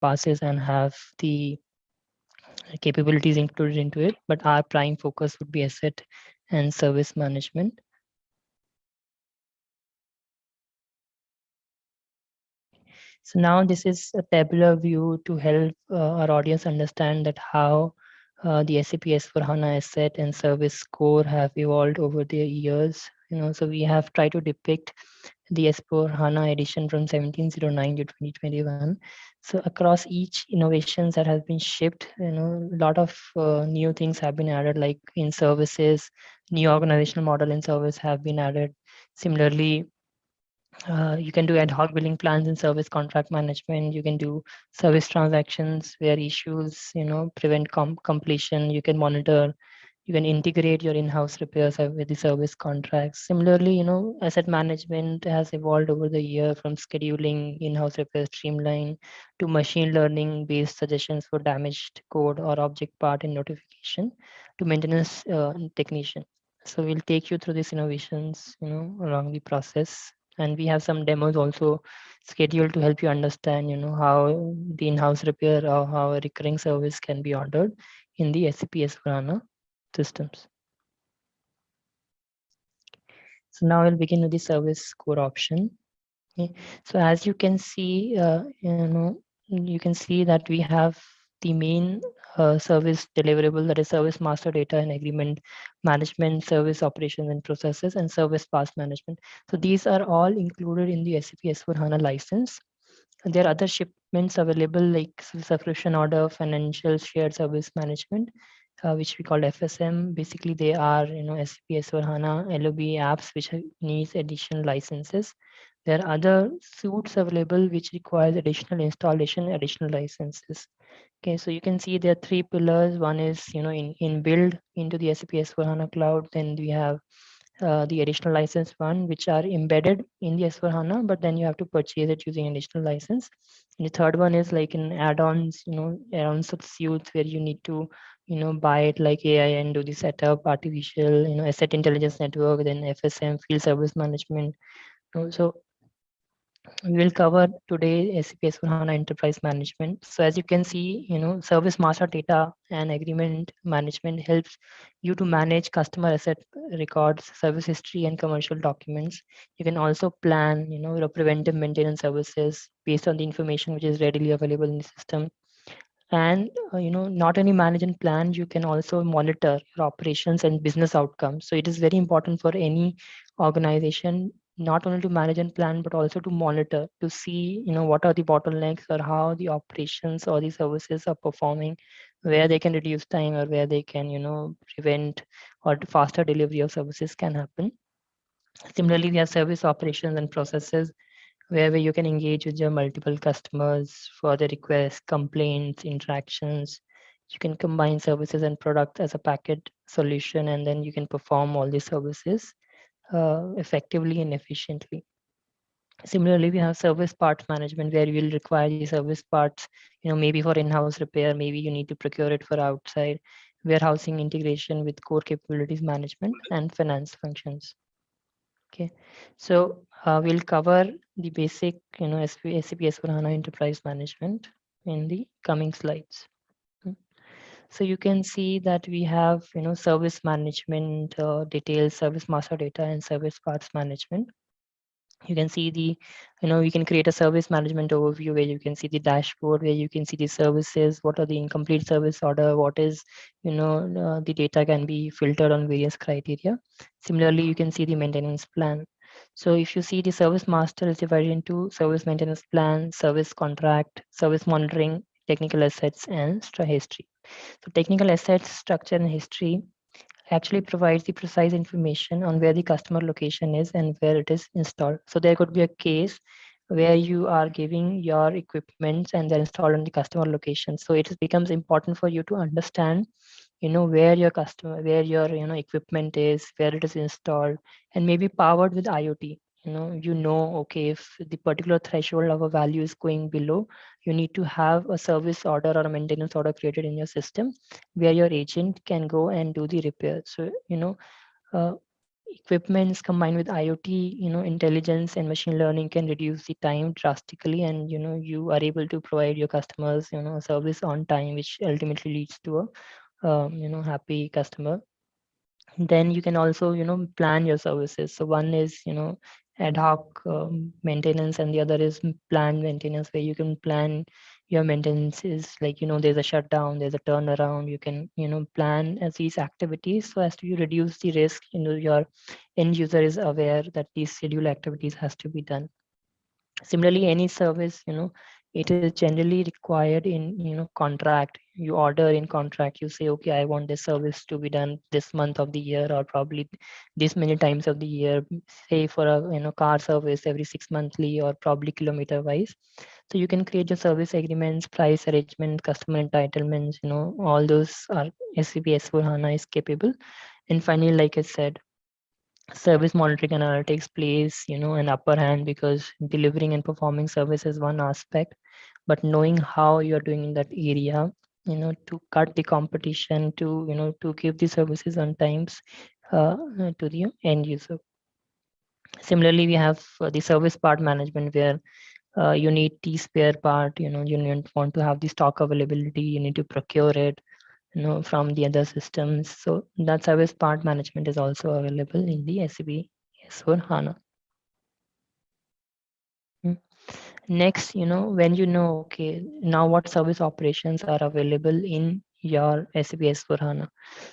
passes and have the capabilities included into it, but our prime focus would be asset and service management. So now this is a tabular view to help our audience understand that how the SAP S/4HANA asset and service core have evolved over the years. So we have tried to depict the S/4HANA edition from 1709 to 2021. So across each innovations that has been shipped, a lot of new things have been added, like in services, new organizational model in service have been added. Similarly, you can do ad hoc billing plans and service contract management. You can do service transactions where issues, prevent completion. You can monitor. You can integrate your in-house repairs with the service contracts. Similarly, asset management has evolved over the year from scheduling in-house repair streamline to machine learning based suggestions for damaged code or object part in notification to maintenance technician. So we'll take you through these innovations, along the process, and we have some demos also scheduled to help you understand how the in-house repair or how a recurring service can be ordered in the SAP S/4HANA systems. So now we'll begin with the service core option. Okay. So as you can see, you can see that we have the main service deliverable, that is service master data and agreement management, service operations and processes, and service path management. So these are all included in the SAP S/4HANA license. And there are other shipments available like subscription order, financial shared service management, which we call FSM. Basically, they are SAP S/4HANA LOB apps which needs additional licenses. There are other suites available which requires additional installation, additional licenses. Okay, so you can see there are three pillars. One is in build into the SAP S/4HANA cloud. Then we have the additional license one, which are embedded in the S/4HANA, but then you have to purchase it using additional license. And the third one is like in add-ons, add-ons of suites where you need to, buy it like AI and do the setup, artificial, asset intelligence network, then FSM, field service management. So we will cover today SAP S/4HANA Enterprise Management. So as you can see, service master data and agreement management helps you to manage customer asset records, service history, and commercial documents. You can also plan, your preventive maintenance services based on the information which is readily available in the system. And not only manage and plan, you can also monitor your operations and business outcomes. So it is very important for any organization not only to manage and plan, but also to monitor to see what are the bottlenecks or how the operations or the services are performing, where they can reduce time or where they can prevent or faster delivery of services can happen. Similarly, we have service operations and processes where you can engage with your multiple customers for the requests, complaints, interactions. You can combine services and products as a packet solution, and then you can perform all these services effectively and efficiently. Similarly, we have service parts management where you will require the service parts, maybe for in-house repair, maybe you need to procure it for outside, warehousing integration with core capabilities management and finance functions. Okay, so we'll cover the basic, SAP S/4HANA Enterprise Management in the coming slides. So you can see that we have, service management details, service master data, and service parts management. You can see the, you can create a service management overview where you can see the dashboard, where you can see the services, what are the incomplete service order, what is, the data can be filtered on various criteria. Similarly, you can see the maintenance plan. So if you see the service master is divided into service maintenance plan, service contract, service monitoring, technical assets, and history. So technical assets, structure, and history actually provides the precise information on where the customer location is and where it is installed. So there could be a case where you are giving your equipment and they're installed on the customer location. So it becomes important for you to understand, where your customer, where your, equipment is, where it is installed, and maybe powered with IoT. Okay, if the particular threshold of a value is going below, you need to have a service order or a maintenance order created in your system where your agent can go and do the repair. So, uh, equipments combined with IoT, intelligence and machine learning can reduce the time drastically, and you are able to provide your customers, a service on time, which ultimately leads to a happy customer. Then you can also plan your services. So one is ad hoc maintenance, and the other is planned maintenance, where you can plan your maintenance is like there's a shutdown, there's a turnaround. You can plan as these activities so as to you reduce the risk. Your end user is aware that these scheduled activities has to be done. Similarly, any service, it is generally required in contract. You order in contract, you say, okay, I want this service to be done this month of the year, or probably this many times of the year, say for a car service every 6 monthly, or probably kilometer wise. So you can create your service agreements, price arrangement, customer entitlements, all those are SAP S/4HANA is capable. And finally, like I said, service monitoring analytics plays an upper hand, because delivering and performing service is one aspect, but knowing how you're doing in that area, to cut the competition, to to give the services on times to the end user. Similarly, we have the service part management, where you need the spare part. You want to have the stock availability, you need to procure it from the other systems. So that service part management is also available in the SAP S/4HANA. Mm. Next, when okay, now what service operations are available in your SAP S/4HANA.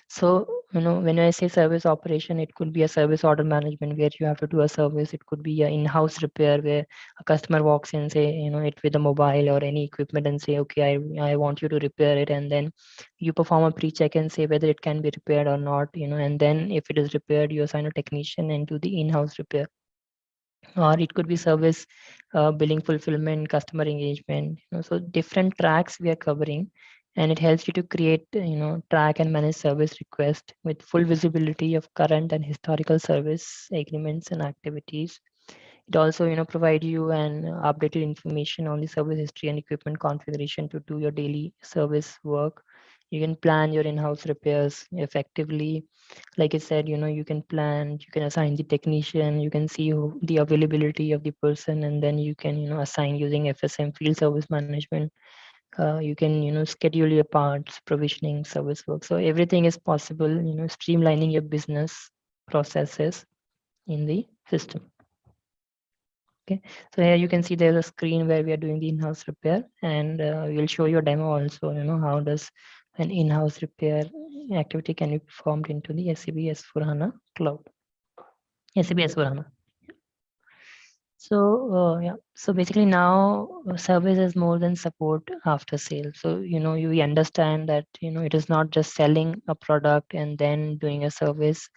So, when I say service operation, it could be a service order management, where you have to do a service. It could be an in-house repair, where a customer walks in, say, it with a mobile or any equipment, and say, okay, I want you to repair it. And then you perform a pre-check and say whether it can be repaired or not, and then if it is repaired, you assign a technician and do the in-house repair. Or it could be service, billing, fulfillment, customer engagement. So different tracks we are covering, and it helps you to create track and manage service request with full visibility of current and historical service agreements and activities. It also provide you an updated information on the service history and equipment configuration to do your daily service work. You can plan your in-house repairs effectively. Like I said, you can plan, you can assign the technician, you can see the availability of the person, and then you can assign using FSM, field service management. You can schedule your parts, provisioning, service work. So everything is possible, streamlining your business processes in the system. Okay, so here you can see there's a screen where we are doing the in-house repair, and we'll show you a demo also, how does an in-house repair activity can be performed into the SAP S/4HANA cloud. SAP S/4HANA. So yeah, so basically now service is more than support after sale. So you understand that it is not just selling a product and then doing a service.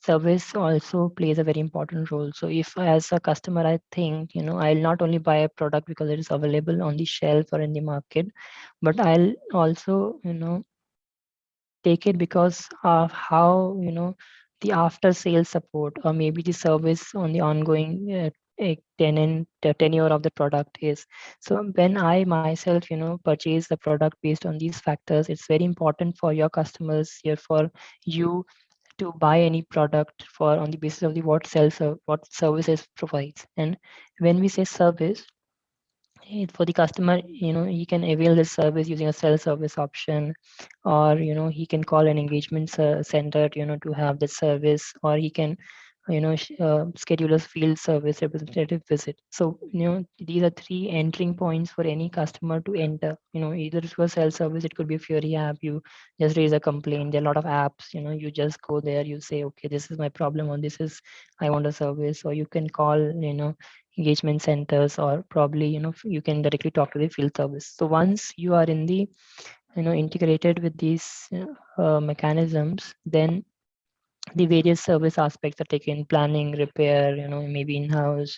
Service also plays a very important role. So if as a customer I think I'll not only buy a product because it is available on the shelf or in the market, but I'll also take it because of how the after sales support, or maybe the service on the ongoing tenure of the product is. So when I myself purchase the product based on these factors, it's very important for your customers here, for you to buy any product for on the basis of the what services provides. And when we say service, for the customer, he can avail this service using a self-service option, or he can call an engagement center to have the service, or he can schedule a field service representative visit. So these are three entering points for any customer to enter, either through a self-service. It could be a Fury app, you just raise a complaint. There are a lot of apps, you just go there, you say, okay, this is my problem, or this is I want a service. Or you can call engagement centers, or probably you can directly talk to the field service. So once you are in the integrated with these mechanisms, then the various service aspects are taken: planning, repair, maybe in-house,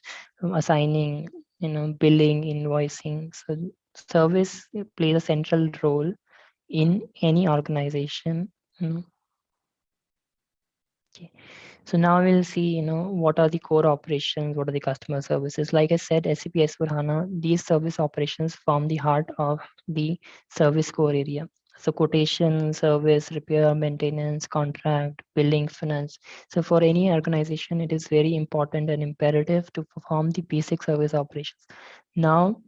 assigning, billing, invoicing. So service plays a central role in any organization. Okay. So now we'll see, what are the core operations, what are the customer services. Like I said, SAP S/4HANA, these service operations form the heart of the service core area. So quotation, service, repair, maintenance, contract, billing, finance. So for any organization, it is very important and imperative to perform the basic service operations. Now,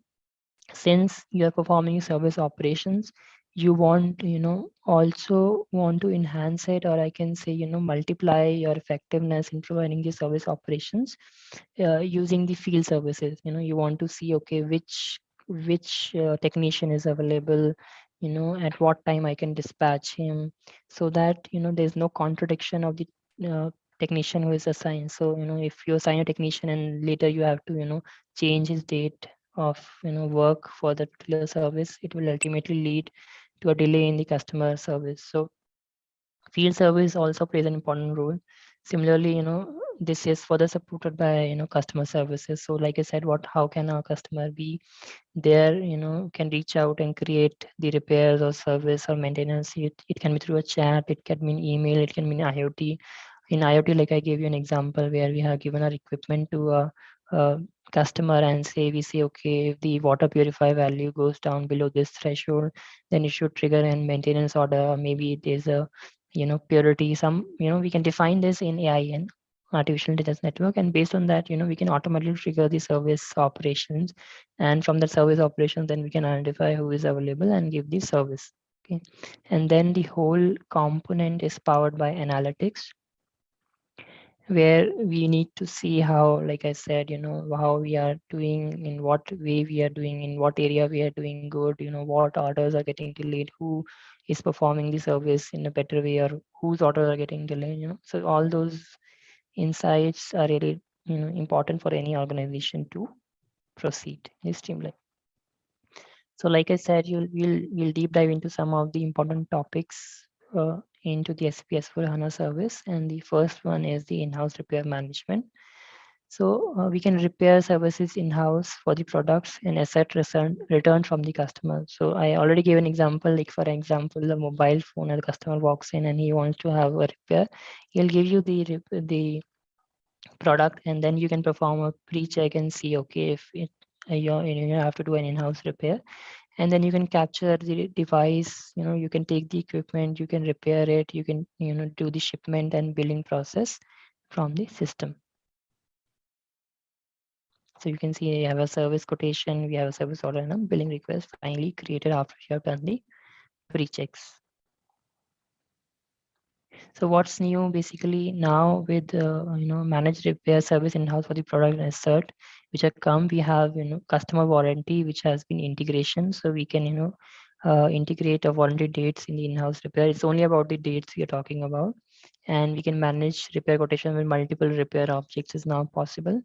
since you are performing service operations, you want, also want to enhance it, or I can say, multiply your effectiveness in providing the service operations using the field services. You want to see, okay, which technician is available, at what time I can dispatch him, so that there's no contradiction of the uh, technician who is assigned. So if you assign a technician and later you have to change his date of work for that particular service, it will ultimately lead to a delay in the customer service. So field service also plays an important role. Similarly, this is further supported by customer services. So like I said, how can our customer be there, can reach out and create the repairs or service or maintenance. It can be through a chat, it can mean email, it can mean IoT. In IoT, like I gave you an example where we have given our equipment to a customer and we say, okay, if the water purifier value goes down below this threshold, then you should trigger a maintenance order. Maybe there's a purity, some, we can define this in AIN, artificial intelligence network, and based on that, we can automatically trigger the service operations, and from the service operations, then we can identify who is available and give the service. Okay, and then the whole component is powered by analytics, where we need to see how, like I said, how we are doing, in what way we are doing, in what area we are doing good, what orders are getting delayed, who is performing the service in a better way, or whose orders are getting delayed. So all those insights are really important for any organization to proceed in streamline. So like I said, we'll deep dive into some of the important topics into the SPS for HANA service. And the first one is the in-house repair management. So we can repair services in-house for the products and asset return from the customer. So I already gave an example, like for example, the mobile phone, and the customer walks in and he wants to have a repair. He'll give you the product, and then you can perform a pre-check and see, okay, if you have to do an in-house repair, and then you can capture the device, you can take the equipment, you can repair it, you can do the shipment and billing process from the system. So you can see you have a service quotation, we have a service order and a billing request finally created after you have done the pre-checks. So what's new basically now with managed repair service in-house for the product and cert, which are come, we have customer warranty, which has been integration. So we can integrate a warranty dates in the in-house repair. It's only about the dates we are talking about, and we can manage repair quotation with multiple repair objects is now possible.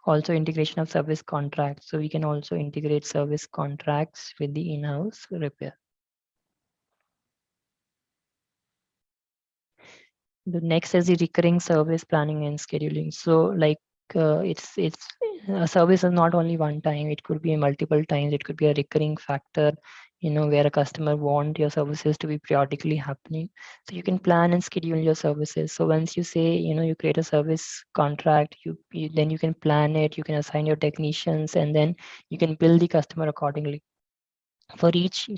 Also integration of service contracts. So we can also integrate service contracts with the in-house repair. The next is the recurring service planning and scheduling. So like it's a service is not only one time, it could be multiple times, it could be a recurring factor, where a customer want your services to be periodically happening. So you can plan and schedule your services. So once you say, you create a service contract, then you can plan it, you can assign your technicians, and then you can bill the customer accordingly. For each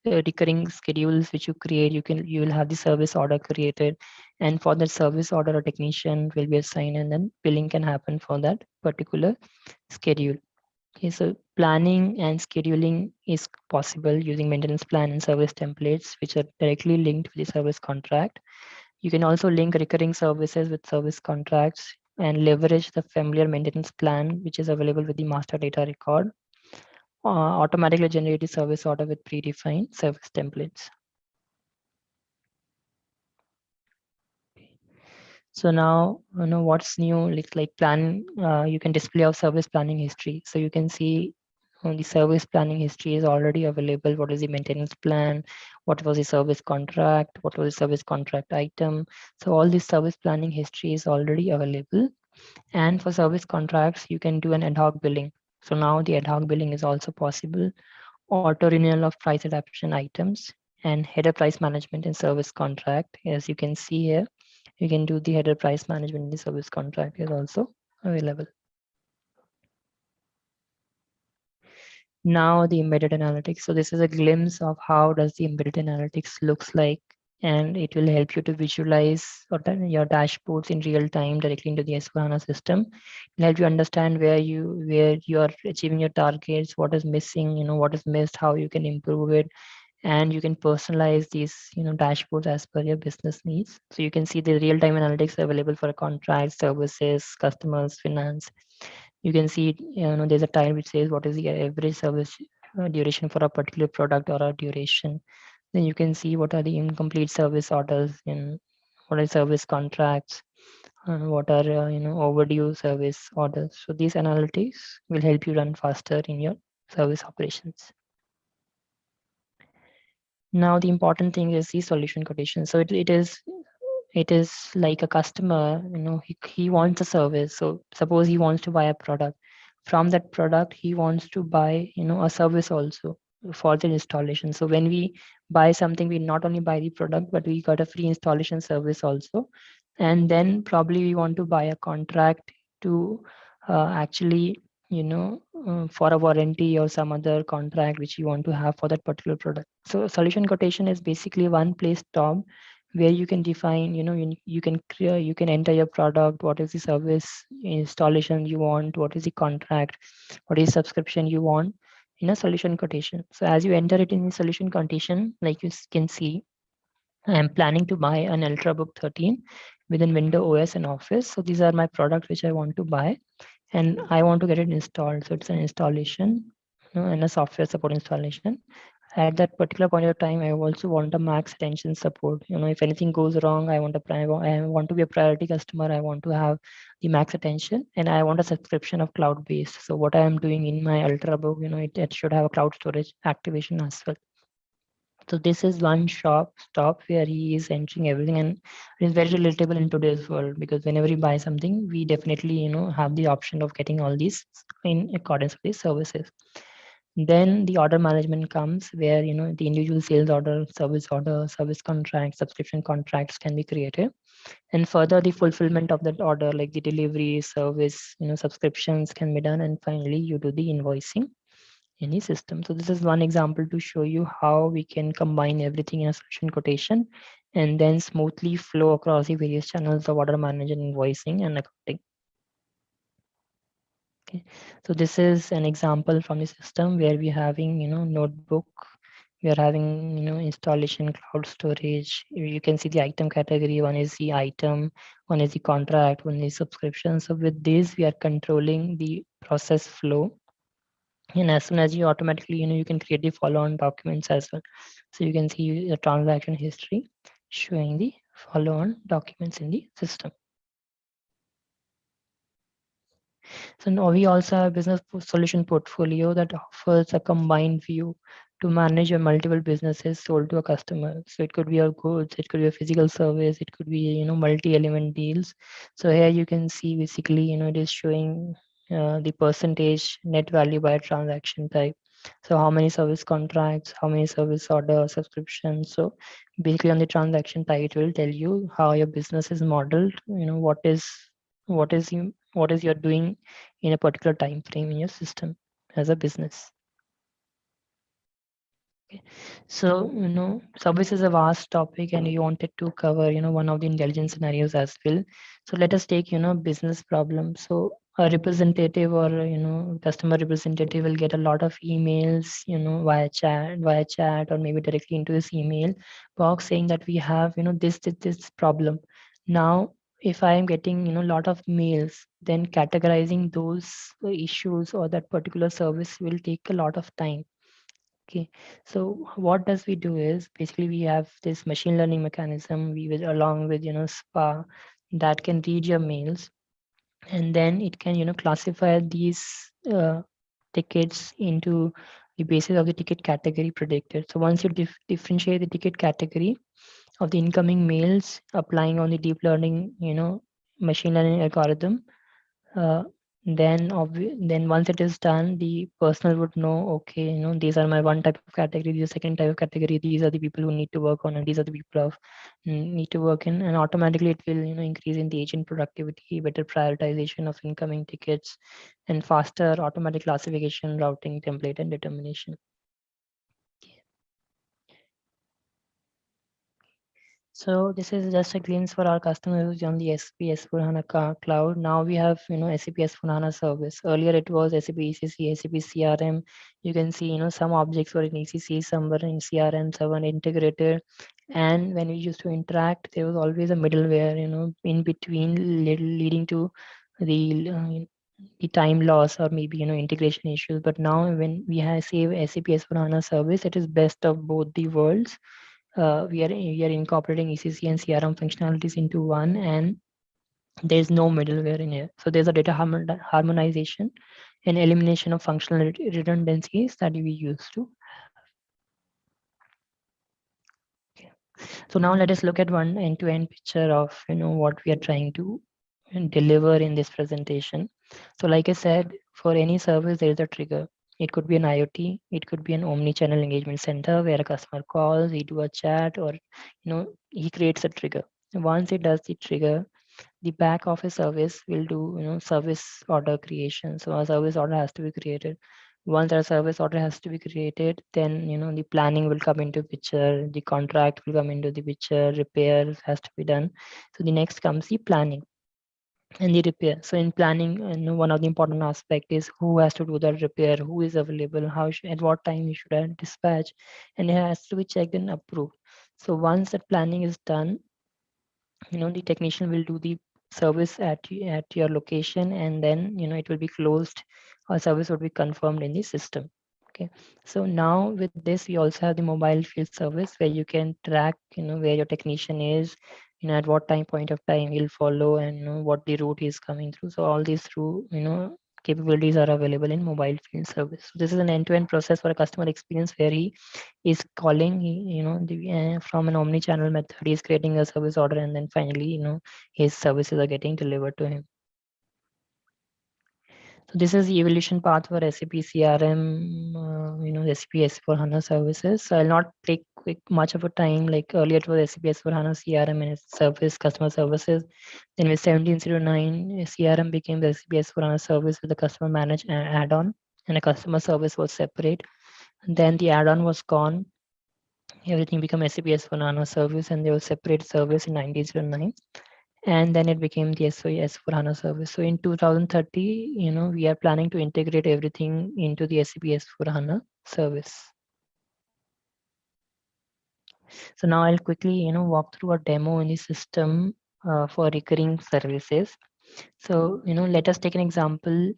recurring schedules which you create, you will have the service order created, and for that service order a technician will be assigned, and then billing can happen for that particular schedule. Okay, so planning and scheduling is possible using maintenance plan and service templates, which are directly linked with the service contract. You can also link recurring services with service contracts and leverage the familiar maintenance plan, which is available with the master data record. Automatically generate the service order with predefined service templates. So now, what's new, like plan, you can display our service planning history. So you can see the service planning history is already available. What is the maintenance plan? What was the service contract? What was the service contract item? So all this service planning history is already available. And for service contracts, you can do an ad hoc billing. So now the ad hoc billing is also possible. Auto renewal of price adaptation items, and header price management in service contract. As you can see here, you can do the header price management in the service contract is also available. Now the embedded analytics. So this is a glimpse of how does the embedded analytics looks like, and it will help you to visualize your dashboards in real time directly into the S/4HANA system. It'll help you understand where you are achieving your targets, what is missing, what is missed, how you can improve it, and you can personalize these dashboards as per your business needs. So you can see the real-time analytics available for contracts, services, customers, finance. You can see there's a tile which says what is the average service duration for a particular product or a duration. Then you can see what are the incomplete service orders and what are service contracts and what are overdue service orders. So these analytics will help you run faster in your service operations. Now the important thing is the solution quotation. So it is like a customer, he wants a service. So suppose he wants to buy a product. From that product, he wants to buy, a service also for the installation. So when we buy something, we not only buy the product, but we got a free installation service also. And then probably we want to buy a contract to actually, for a warranty or some other contract which you want to have for that particular product. So solution quotation is basically one place top where you can define, you can create, you can enter your product, what is the service installation you want, what is the contract, what is subscription you want in a solution quotation. So as you enter it in the solution quotation, like you can see, I am planning to buy an Ultrabook 13 within Windows OS and Office. So these are my products which I want to buy, and I want to get it installed. So it's an installation, and a software support installation. At that particular point of time, I also want a max attention support. If anything goes wrong, I want to be a priority customer. I want to have the max attention, and I want a subscription of cloud based. So what I am doing in my Ultrabook, it should have a cloud storage activation as well. So this is one stop where he is entering everything, and it is very relatable in today's world, because whenever you buy something, we definitely have the option of getting all these in accordance with these services. Then the order management comes, where the individual sales order, service contract, subscription contracts can be created, and further the fulfillment of that order, like the delivery, service, subscriptions can be done, and finally you do the invoicing any system. So this is one example to show you how we can combine everything in a solution quotation and then smoothly flow across the various channels of order management, invoicing, and accounting. Okay, so this is an example from the system where we're having notebook, we are having installation, cloud storage. You can see the item category. One is the item, one is the contract, one is subscription. So with this, we are controlling the process flow, and as soon as you automatically you can create the follow-on documents as well. So you can see the transaction history showing the follow-on documents in the system. So now we also have a business solution portfolio that offers a combined view to manage your multiple businesses sold to a customer. So it could be a goods, it could be a physical service, it could be multi-element deals. So here you can see basically it is showing the percentage net value by transaction type. So how many service contracts, how many service order subscriptions. So basically on the transaction type, it will tell you how your business is modeled. What is you're doing in a particular time frame in your system as a business. Okay. So service is a vast topic, and you wanted to cover one of the intelligence scenarios as well. So let us take business problem. So a representative or customer representative will get a lot of emails via chat or maybe directly into his email box saying that we have this problem. Now if I am getting a lot of mails, then categorizing those issues or that particular service will take a lot of time. Okay, so what does we do is basically we have this machine learning mechanism we will along with SPA that can read your mails, and then it can classify these tickets into the basis of the ticket category predicted. So once you differentiate the ticket category of the incoming mails applying on the deep learning machine learning algorithm, uh, then once it is done, the personnel would know, okay, these are my one type of category, these are second type of category, these are the people who need to work on, and these are the people of need to work in, and automatically it will increase in the agent productivity, better prioritization of incoming tickets, and faster automatic classification, routing, template, and determination. So this is just a glimpse for our customers on the SAP S/4HANA cloud. Now we have, SAP S/4HANA service. Earlier it was SAP ECC, SAP CRM. You can see, some objects were in ECC, some were in CRM, some were integrated. And when we used to interact, there was always a middleware, in between, leading to the time loss or maybe integration issues. But now when we have save SAP S/4HANA service, it is best of both the worlds. We are incorporating ECC and CRM functionalities into one, and there's no middleware in here. So there's a data harmonization and elimination of functional redundancies that we used to. So now let us look at one end-to-end picture of what we are trying to deliver in this presentation. So like I said, for any service there is a trigger. It could be an IoT, it could be an omni-channel engagement center where a customer calls, he do a chat, or he creates a trigger. Once it does the trigger, the back office service will do service order creation. So a service order has to be created. Once a service order has to be created, then the planning will come into picture, the contract will come into the picture, repair has to be done. So the next comes the planning and the repair. So in planning, one of the important aspect is who has to do that repair, who is available, at what time you should have dispatch, and it has to be checked and approved. So once that planning is done, the technician will do the service at your location, and then it will be closed, or service would be confirmed in the system. Okay, so now with this we also have the mobile field service where you can track where your technician is, at what point of time he'll follow, and what the route is coming through. So all these through capabilities are available in mobile field service. So this is an end-to-end process for a customer experience where he is calling, from an omni-channel method, he's creating a service order, and then finally, his services are getting delivered to him. So this is the evolution path for SAP CRM, SAP S/4HANA services. So I'll not take much of a time. Like earlier, it was SAP S/4HANA CRM and its service, customer services. Then with 1709, CRM became the SAP S/4HANA service with the customer managed add-on, and a customer service was separate. And then the add-on was gone. Everything became SAP S/4HANA service, and they were separate service in 1909. And then it became the S/4HANA service. So in 2030, we are planning to integrate everything into the SAP S/4HANA service. So now I'll quickly, walk through a demo in the system for recurring services. So, let us take an example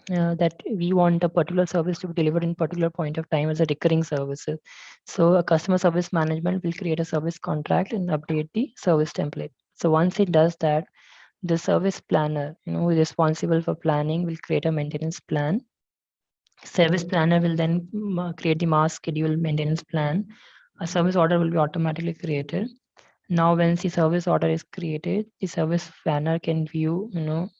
that we want a particular service to be delivered in particular point of time as a recurring services. So a customer service management will create a service contract and update the service template. So once it does that, the service planner, who is responsible for planning, will create a maintenance plan. Service planner will then create the mass schedule maintenance plan. A service order will be automatically created. Now when the service order is created, the service planner can view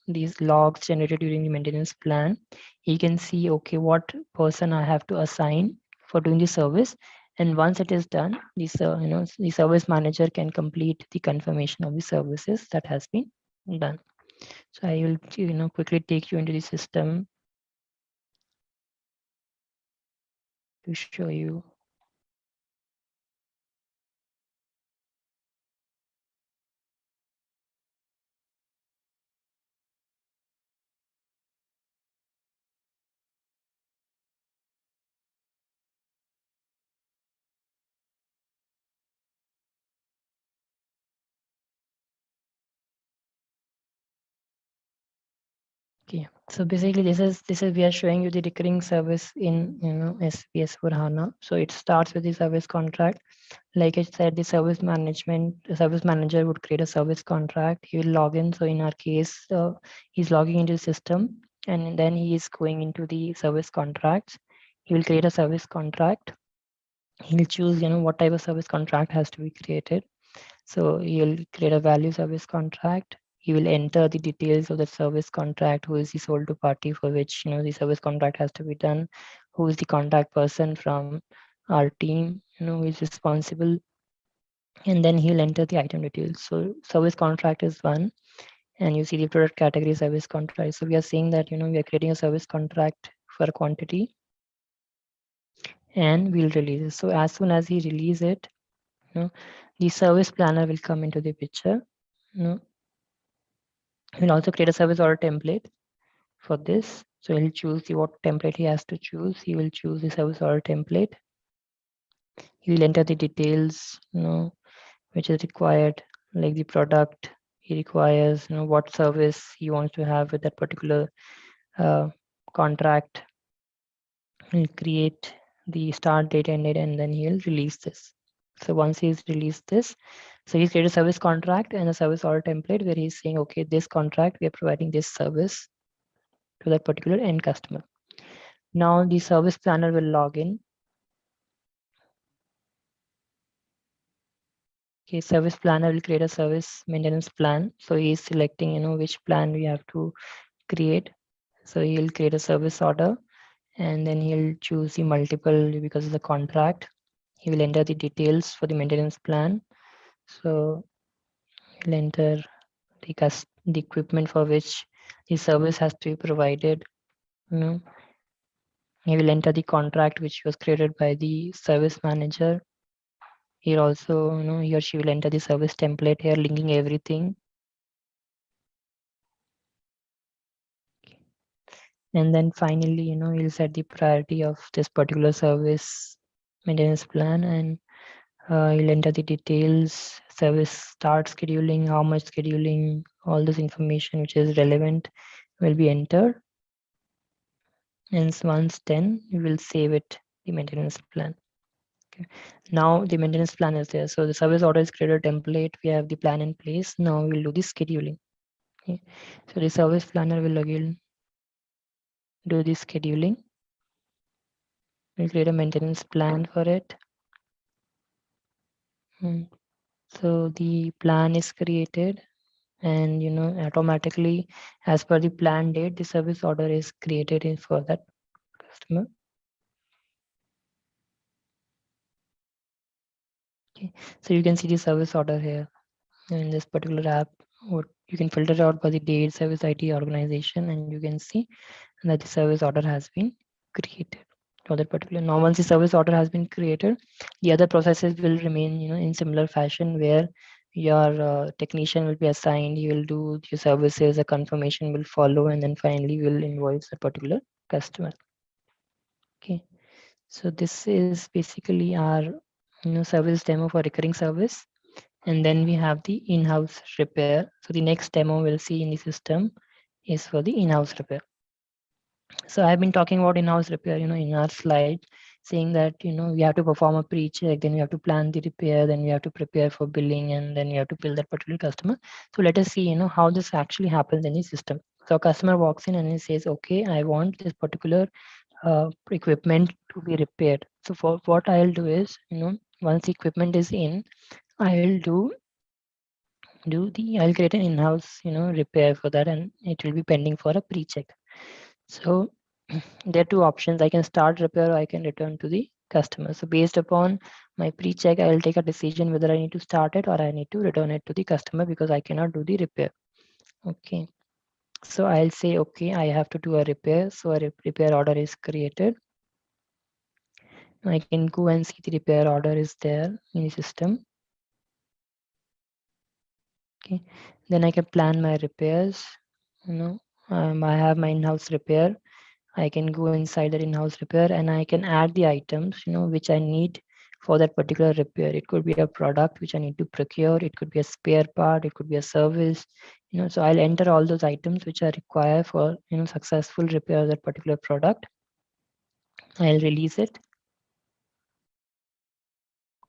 these logs generated during the maintenance plan. He can see, okay, what person I have to assign for doing the service, and once it is done, the service manager can complete the confirmation of the services that has been done. So I will quickly take you into the system to show you. Okay, so basically this is we are showing you the recurring service in SPS for HANA. So it starts with the service contract. Like I said, the service manager would create a service contract. He will log in. So in our case, he's logging into the system, and then he is going into the service contracts. He will create a service contract. He'll choose what type of service contract has to be created. So he'll create a value service contract. he will enter the details of the service contract, who is the sole to party for which the service contract has to be done, who is the contact person from our team, who is responsible, and then he'll enter the item details. So service contract is one, and you see the product category service contract. So we are saying that we are creating a service contract for quantity, and we'll release it. So as soon as he release it, the service planner will come into the picture. We'll also create a service order template for this. So he'll choose what template he has to choose. He will choose the service order template. He will enter the details, which is required, like the product he requires, what service he wants to have with that particular contract. He'll create the start date, end date, and then he'll release this. So once he's released this, so he's created a service contract and a service order template where he's saying, okay, this contract, we are providing this service to that particular end customer. Now the service planner will log in. Okay, service planner will create a service maintenance plan. So he's selecting, which plan we have to create. So he'll create a service order, and then he'll choose the multiple because of the contract. He will enter the details for the maintenance plan. So he'll enter the equipment for which the service has to be provided. He will enter the contract which was created by the service manager. Here also, he or she will enter the service template here, linking everything. And then finally, you'll set the priority of this particular service maintenance plan, and you'll enter the details, service start scheduling, how much scheduling, all this information which is relevant will be entered. And once done, you will save it, the maintenance plan. Okay. Now the maintenance plan is there. So the service order is created template. We have the plan in place. Now we'll do the scheduling. Okay. So the service planner will again do the scheduling. We'll create a maintenance plan for it. So the plan is created, and automatically as per the plan date, the service order is created for that customer. Okay. So you can see the service order here in this particular app. What you can filter out by the date, service ID, organization, and you can see that the service order has been created for that particular. Now once the service order has been created, the other processes will remain in similar fashion, where your technician will be assigned, you will do your services, a confirmation will follow, and then finally will invoice a particular customer. Okay, so this is basically our service demo for recurring service. And then we have the in-house repair. So the next demo we'll see in the system is for the in-house repair. So I've been talking about in-house repair, in our slide, saying that, we have to perform a pre-check, then we have to plan the repair, then we have to prepare for billing, and then we have to bill that particular customer. So let us see, how this actually happens in the system. So a customer walks in and he says, okay, I want this particular equipment to be repaired. So for what I'll do is, once the equipment is in, I'll I'll create an in-house, repair for that, and it will be pending for a pre-check. So there are two options. I can start repair, or I can return to the customer. So based upon my pre-check, I will take a decision whether I need to start it or I need to return it to the customer, because I cannot do the repair. Okay. So I'll say, okay, I have to do a repair. So a repair order is created. I can go and see the repair order is there in the system. Okay. Then I can plan my repairs. I have my in-house repair. I can go inside that in-house repair and I can add the items, which I need for that particular repair. It could be a product which I need to procure. It could be a spare part. It could be a service. So I'll enter all those items which are required for successful repair of that particular product. I'll release it.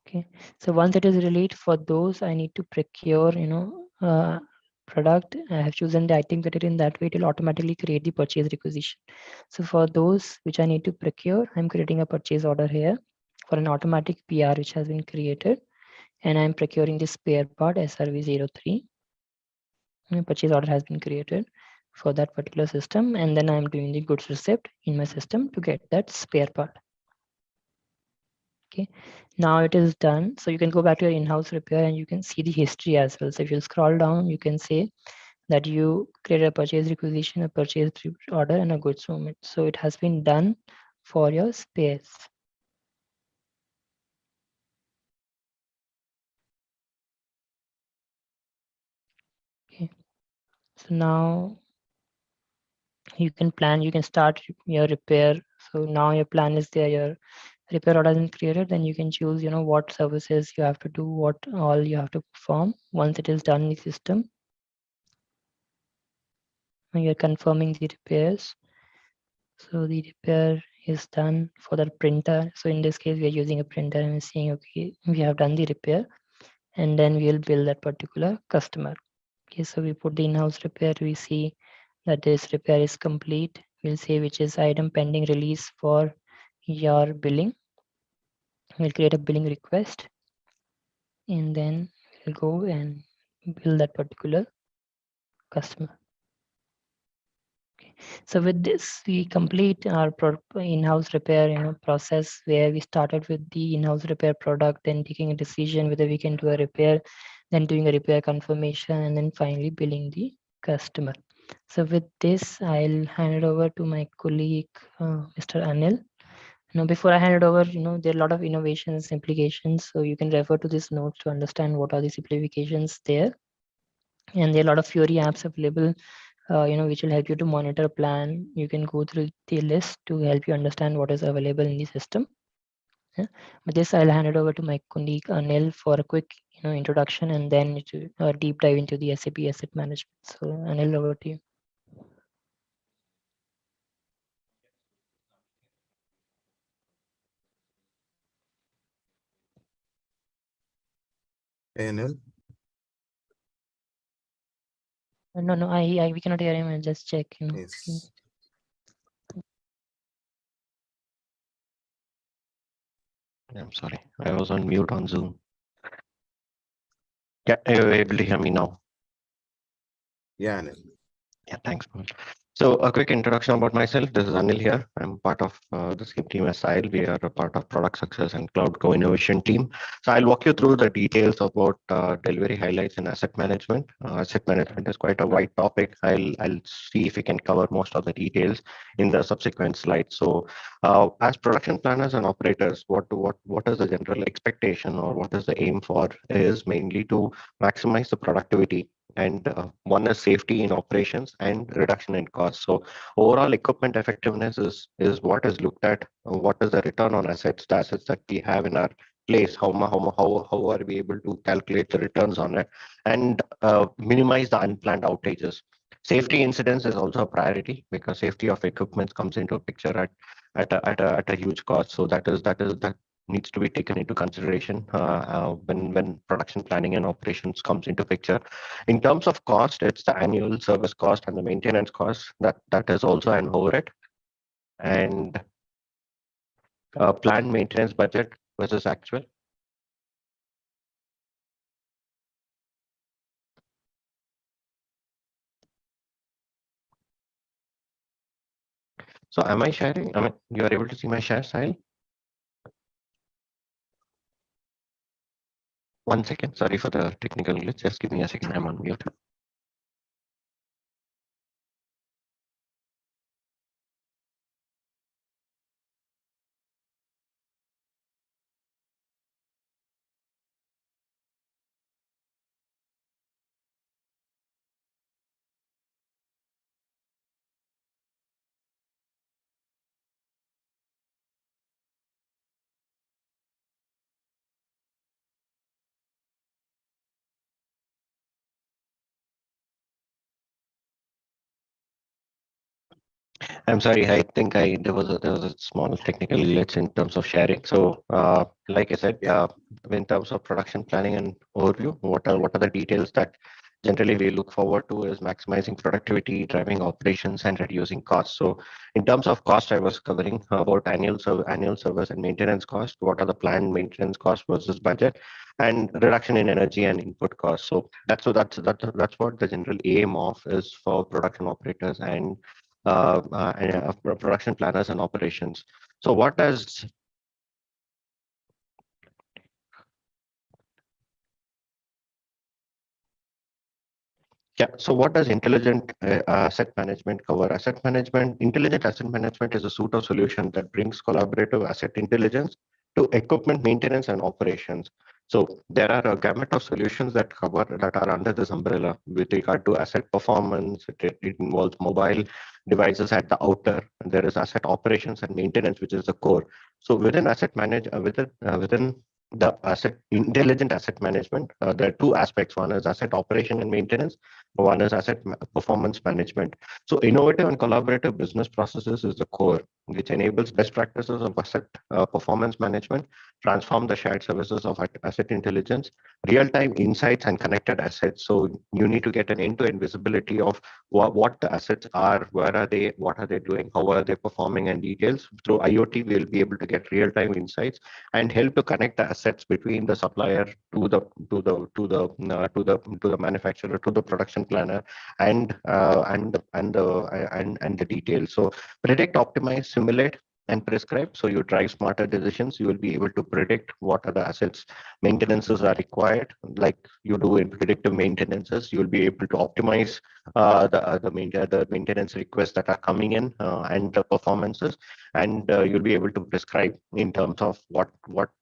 Okay. So once it is released, for those I need to procure, product. I have chosen the item category in that way. It will automatically create the purchase requisition. So for those which I need to procure, I'm creating a purchase order here for an automatic PR which has been created, and I'm procuring the spare part SRV03. purchase order has been created for that particular system, and then I'm doing the goods receipt in my system to get that spare part. Okay, now it is done. So you can go back to your in-house repair and you can see the history as well. So if you scroll down, you can say that you created a purchase requisition, a purchase order, and a goods movement. So it has been done for your spares. Okay, so now you can plan, you can start your repair. So now your plan is there, your repair order is created, then you can choose, what services you have to do, what all you have to perform. Once it is done in the system, you're confirming the repairs. So the repair is done for the printer. So in this case, we are using a printer and saying, okay, we have done the repair, and then we'll bill that particular customer. Okay, so we put the in-house repair, we see that this repair is complete. We'll say which is item pending release for your billing. We'll create a billing request, and then we'll go and bill that particular customer. Okay. So with this, we complete our in-house repair process, where we started with the in-house repair product, then taking a decision whether we can do a repair, then doing a repair confirmation, and then finally billing the customer. So with this, I'll hand it over to my colleague, Mr. Anil. Before I hand it over, there are a lot of innovations, implications. So you can refer to this notes to understand what are the simplifications there. And there are a lot of Fury apps available, which will help you to monitor plan. You can go through the list to help you understand what is available in the system. Yeah. With this, I'll hand it over to my colleague Anil for a quick, introduction, and then to deep dive into the SAP asset management. So Anil, over to you. Anil? No, we cannot hear him. I'll just check. Yes. I'm sorry, I was on mute on Zoom. Yeah, are you able to hear me now? Yeah, Anil. Yeah, thanks. So a quick introduction about myself. This is Anil here. I'm part of the same team as Sahil. We are a part of product success and cloud co-innovation team. So I'll walk you through the details about delivery highlights and asset management. Asset management is quite a wide topic. I'll see if we can cover most of the details in the subsequent slides. So as production planners and operators, what is the general expectation, or what is the aim for, is mainly to maximize the productivity, and one is safety in operations and reduction in cost. So overall equipment effectiveness is what is looked at. What is the return on assets, the assets that we have in our place? How are we able to calculate the returns on it, and minimize the unplanned outages? Safety incidents is also a priority, because safety of equipment comes into a picture at a huge cost. So that needs to be taken into consideration when production planning and operations comes into picture. In terms of cost, it's the annual service cost and the maintenance cost that is also an overhead, and planned maintenance budget versus actual. So am I sharing? I mean, you are able to see my share file? One second. Sorry for the technical glitch. Just give me a second. I'm on mute. I'm sorry. I think there was a small technical glitch in terms of sharing. So, like I said, in terms of production planning and overview, what are the details that generally we look forward to is maximizing productivity, driving operations, and reducing costs. So in terms of cost, I was covering about annual service and maintenance cost. What are the planned maintenance costs versus budget, and reduction in energy and input costs. So that's what the general aim of is for production operators and production planners and operations. So what does Yeah. So what does intelligent asset management cover? Intelligent asset management is a suite of solutions that brings collaborative asset intelligence to equipment maintenance and operations. So there are a gamut of solutions that are under this umbrella with regard to asset performance. It involves mobile devices at the outer. And there is asset operations and maintenance, which is the core. So within the intelligent asset management, there are two aspects. One is asset operation and maintenance. One is performance management. So innovative and collaborative business processes is the core, which enables best practices of asset performance management, transform the shared services of asset intelligence, real-time insights and connected assets. So you need to get an end-to-end visibility of what the assets are, where are they, what are they doing, how are they performing, and details. Through IoT, we'll be able to get real-time insights and help to connect the assets between the supplier to the manufacturer, to the production planner, and the details. So predict, optimize, simulate, and prescribe. So you drive smarter decisions. You will be able to predict what are the assets maintenances are required, like you do in predictive maintenances. You will be able to optimize the maintenance requests that are coming in, and the performances, and you'll be able to prescribe in terms of what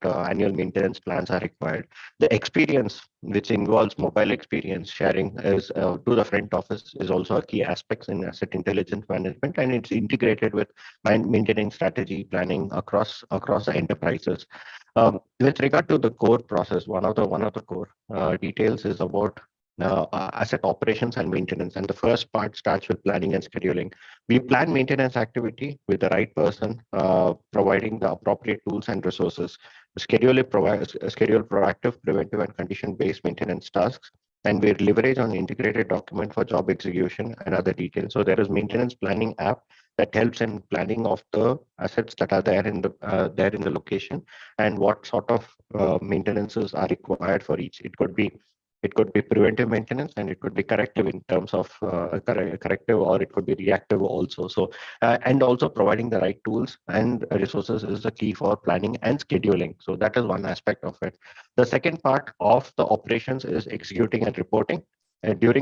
annual maintenance plans are required. The experience, which involves mobile experience sharing, is to the front office, is also a key aspect in asset intelligence management, and it's integrated with maintaining strategy planning across the enterprises. With regard to the core process, one of the core details is about asset operations and maintenance. And the first part starts with planning and scheduling. We plan maintenance activity with the right person, providing the appropriate tools and resources. Schedule proactive, preventive, and condition-based maintenance tasks. And we leverage on integrated document for job execution and other details. So there is maintenance planning app that helps in planning of the assets that are there in the location, and what sort of maintenances are required for each. It could be preventive maintenance, and it could be corrective in terms of corrective, or it could be reactive also. So and also providing the right tools and resources is the key for planning and scheduling. So that is one aspect of it. The second part of the operations is executing and reporting. You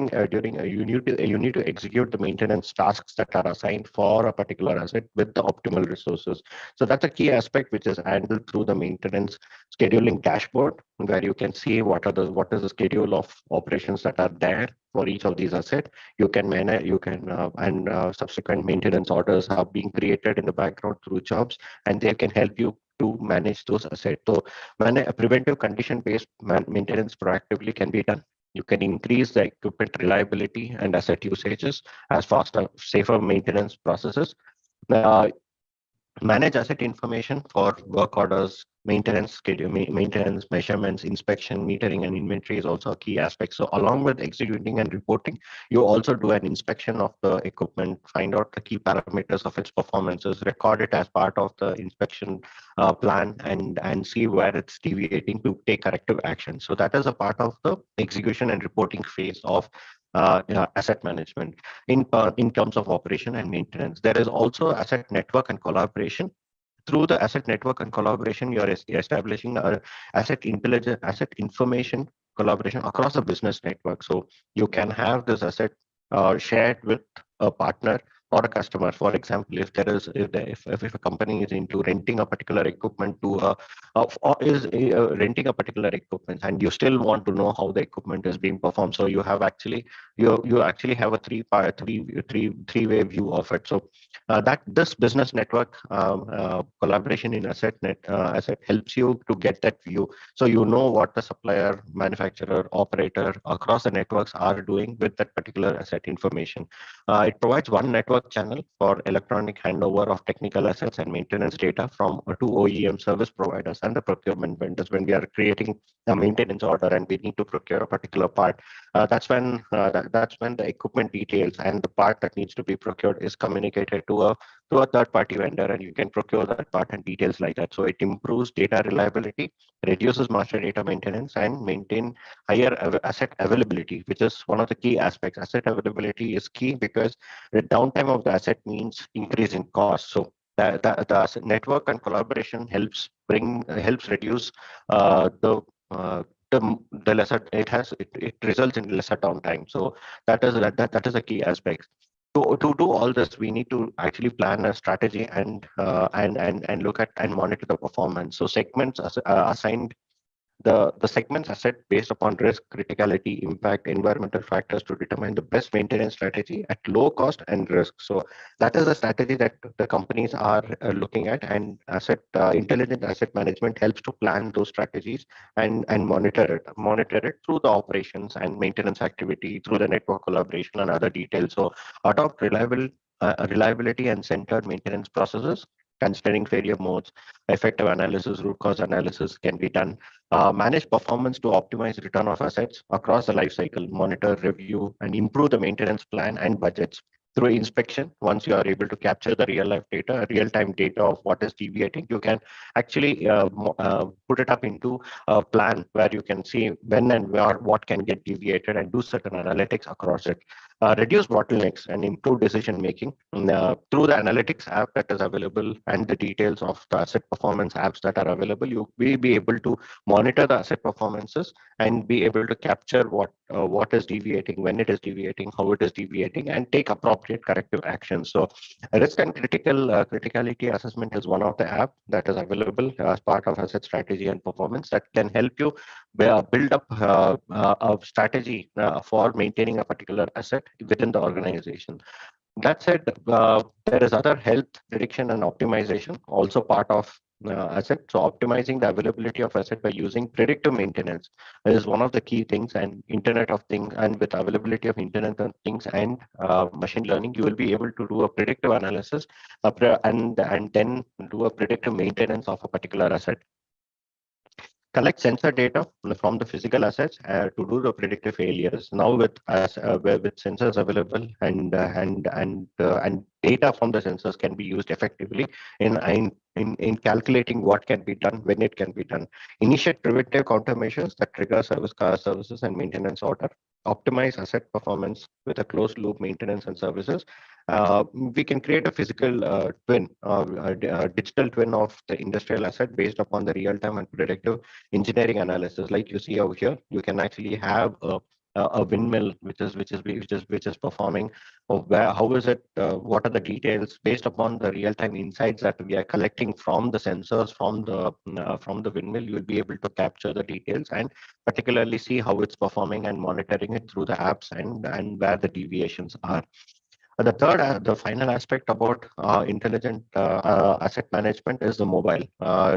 need to execute the maintenance tasks that are assigned for a particular asset with the optimal resources. So that's a key aspect which is handled through the maintenance scheduling dashboard, where you can see what is the schedule of operations that are there for each of these assets. You can manage, and subsequent maintenance orders are being created in the background through jobs, and they can help you to manage those assets. So when a preventive condition-based maintenance proactively can be done, you can increase the equipment reliability and asset usages as faster, safer maintenance processes. Uh, Manage asset information for work orders, maintenance schedule, maintenance measurements, inspection, metering, and inventory is also a key aspect. So along with executing and reporting, you also do an inspection of the equipment, find out the key parameters of its performances, record it as part of the inspection plan, and see where it's deviating to take corrective action. So that is a part of the execution and reporting phase of asset management in terms of operation and maintenance. There is also asset network and collaboration. Through the asset network and collaboration, you are establishing a asset information collaboration across a business network. So you can have this asset shared with a partner or a customer. For example, if a company is into renting a particular equipment to or is renting a particular equipment, and you still want to know how the equipment is being performed, so you actually have a three-way view of it. So that this business network collaboration in asset helps you to get that view, so you know what the supplier, manufacturer, operator across the networks are doing with that particular asset information. It provides one network network channel for electronic handover of technical assets and maintenance data from to OEM service providers and the procurement vendors. When we are creating a maintenance order and we need to procure a particular part, that's when the equipment details and the part that needs to be procured is communicated to a third party vendor, and you can procure that part and details like that. So it improves data reliability, reduces master data maintenance, and maintain higher asset availability, which is one of the key aspects. Asset availability is key because the downtime of the asset means increase in cost. So the asset network and collaboration helps reduce the the lesser it results in lesser downtime. So that is a key aspect. To do all this, we need to actually plan a strategy and look at and monitor the performance. So segments assigned the segments are set based upon risk, criticality, impact, environmental factors to determine the best maintenance strategy at low cost and risk. So that is the strategy that the companies are looking at, and intelligent asset management helps to plan those strategies and monitor it through the operations and maintenance activity, through the network collaboration and other details. So adopt reliability and centered maintenance processes, considering failure modes, effective analysis, root cause analysis can be done. Manage performance to optimize return of assets across the life cycle, monitor, review, and improve the maintenance plan and budgets. Through inspection, once you are able to capture the real-time data of what is deviating, you can actually put it up into a plan where you can see when and where what can get deviated and do certain analytics across it. Reduce bottlenecks and improve decision making through the analytics app that is available and the details of the asset performance apps that are available. You will be able to monitor the asset performances and be able to capture what is deviating, when it is deviating, how it is deviating, and take appropriate corrective actions. So risk and criticality assessment is one of the app that is available as part of asset strategy and performance that can help you build up a strategy for maintaining a particular asset within the organization. That said, there is other health prediction and optimization, also part of asset. So optimizing the availability of asset by using predictive maintenance is one of the key things, and Internet of Things, and with availability of Internet of Things and machine learning, you will be able to do a predictive analysis and then do a predictive maintenance of a particular asset. Collect sensor data from the physical assets to do the predictive failures. Now with sensors available and data from the sensors can be used effectively in calculating what can be done, when it can be done. Initiate preventive countermeasures that trigger services and maintenance order. Optimize asset performance with a closed loop maintenance and services. We can create a physical twin, a digital twin of the industrial asset based upon the real-time and predictive engineering analysis. Like you see over here, you can actually have a windmill which is performing. Of where, how is it? What are the details based upon the real-time insights that we are collecting from the sensors from the windmill? You will be able to capture the details and particularly see how it's performing and monitoring it through the apps and where the deviations are. The final aspect about intelligent asset management is the mobile.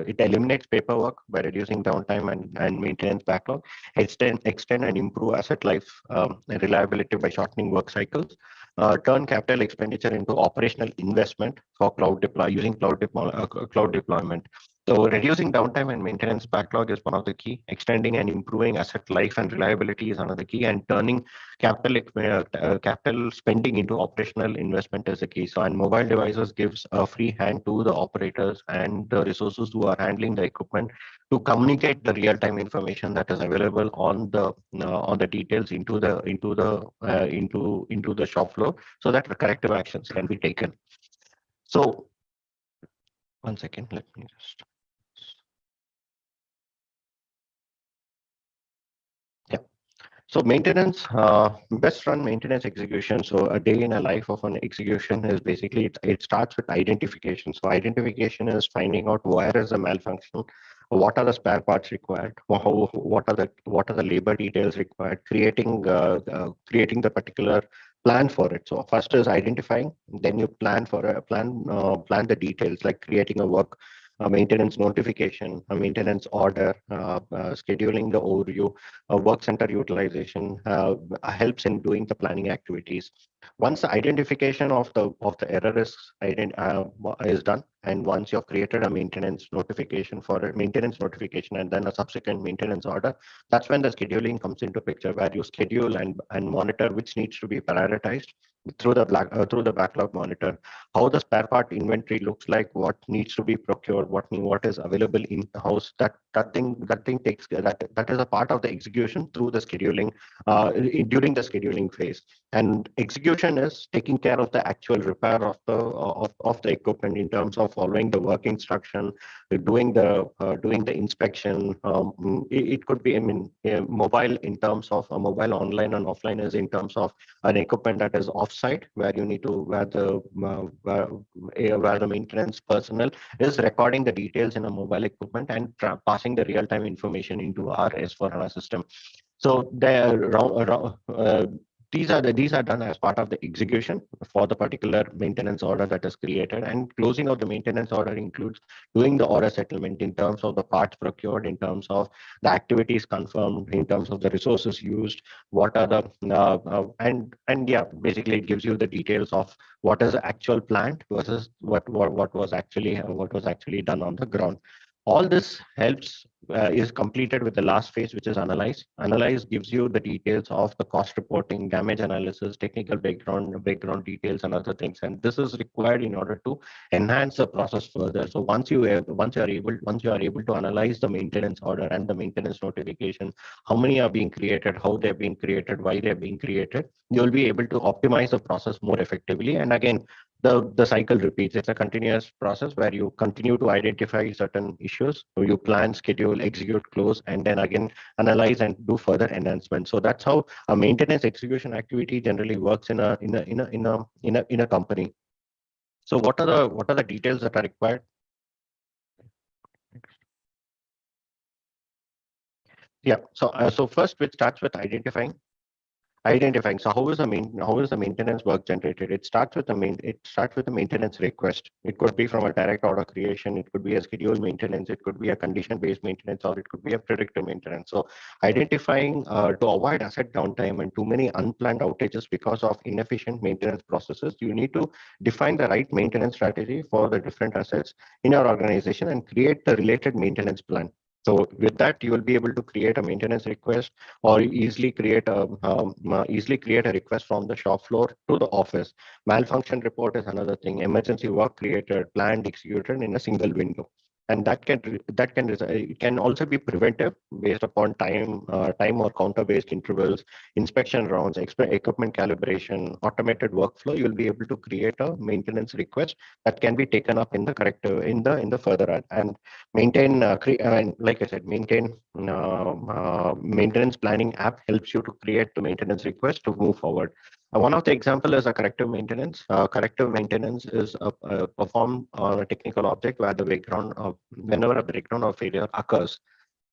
It eliminates paperwork by reducing downtime and maintenance backlog, extend and improve asset life and reliability by shortening work cycles, turn capital expenditure into operational investment for cloud deployment. So reducing downtime and maintenance backlog is one of the key. Extending and improving asset life and reliability is another key, and turning capital spending into operational investment is the key. So, and mobile devices gives a free hand to the operators and the resources who are handling the equipment to communicate the real-time information that is available on the details into the shop floor, so that the corrective actions can be taken. So, one second, let me just. Yeah. So maintenance, best run maintenance execution. So a day in a life of an execution is basically, it starts with identification. So identification is finding out where is the malfunction, what are the spare parts required, what are the labor details required, creating the particular plan for it. So first is identifying, then you plan the details, like creating a work a maintenance notification, a maintenance order, scheduling the overview, work center utilization, helps in doing the planning activities. Once the identification of the error is done, and once you've created a maintenance notification for a maintenance notification and then a subsequent maintenance order, that's when the scheduling comes into picture, where you schedule and monitor which needs to be prioritized through the backlog monitor, how the spare part inventory looks like, what needs to be procured, what is available in house. That thing takes that is a part of the execution through the scheduling during the scheduling phase. And execution is taking care of the actual repair of the equipment in terms of following the work instruction, doing the inspection. It could be, I mean, mobile in terms of mobile online and offline is in terms of an equipment that is offsite, where you need to where the maintenance personnel is recording the details in a mobile equipment and passing the real-time information into our S4HANA system. So these are done as part of the execution for the particular maintenance order that is created. And closing of the maintenance order includes doing the order settlement in terms of the parts procured, in terms of the activities confirmed, in terms of the resources used, what are the and yeah, basically it gives you the details of what is the actual plant versus what was actually done on the ground. All this helps is completed with the last phase, which is analyze. Analyze gives you the details of the cost reporting, damage analysis, technical background details, and other things. And this is required in order to enhance the process further. So once you are able to analyze the maintenance order and the maintenance notification, how many are being created, how they're being created, why they're being created, you'll be able to optimize the process more effectively. And again, the cycle repeats. It's a continuous process where you continue to identify certain issues, you plan, schedule, execute, close, and then again analyze and do further enhancements. So that's how a maintenance execution activity generally works in a company. So what are the details that are required? Yeah. So first, it starts with identifying. So how is the maintenance work generated? It starts with a maintenance request. It could be from a direct order creation, it could be a scheduled maintenance, it could be a condition based maintenance, or it could be a predictive maintenance. So identifying to avoid asset downtime and too many unplanned outages because of inefficient maintenance processes, you need to define the right maintenance strategy for the different assets in your organization and create the related maintenance plan. So with that, you will be able to create a maintenance request, or easily create a request from the shop floor to the office. Malfunction report is another thing. Emergency work created, planned, executed in a single window. And it can also be preventive based upon time or counter based intervals, inspection rounds, equipment calibration, automated workflow. You'll be able to create a maintenance request that can be taken up in the corrective in the further and maintain and like I said, maintenance planning app helps you to create the maintenance request to move forward. One of the example is a corrective maintenance. Corrective maintenance is performed on a technical object where the background of whenever a breakdown or failure occurs.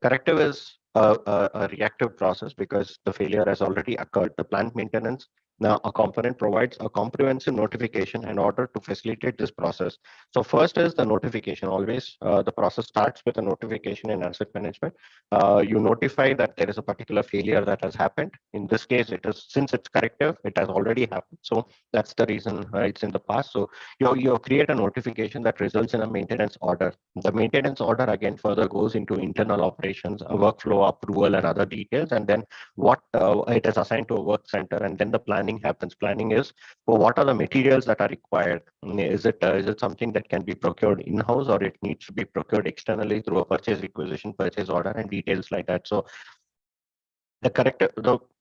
Corrective is a reactive process because the failure has already occurred. The plant maintenance, now a component provides a comprehensive notification in order to facilitate this process. So first is the notification. Always the process starts with a notification in asset management. You notify that there is a particular failure that has happened. In this case, it is since it's corrective, it has already happened. So that's the reason it's in the past. So you create a notification that results in a maintenance order. The maintenance order again further goes into internal operations, a workflow approval, and other details. And then what it is assigned to a work center, and then the planning happens. Planning is for what are the materials that are required. Is it something that can be procured in house, or it needs to be procured externally through a purchase requisition, purchase order, and details like that. So the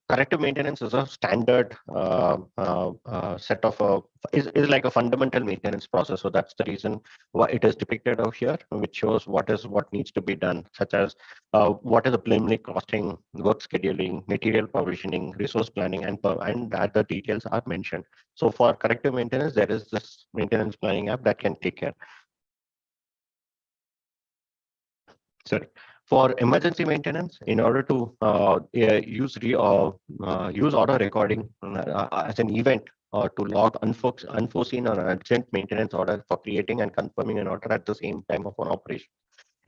corrective maintenance is a standard set of is like a fundamental maintenance process. So that's the reason why it is depicted out here, which shows what needs to be done, such as what is the preliminary costing, work scheduling, material provisioning, resource planning, and other details are mentioned. So for corrective maintenance, there is this maintenance planning app that can take care. Sorry. For emergency maintenance, in order to use auto recording as an event or to log unforeseen or urgent maintenance order for creating and confirming an order at the same time of an operation.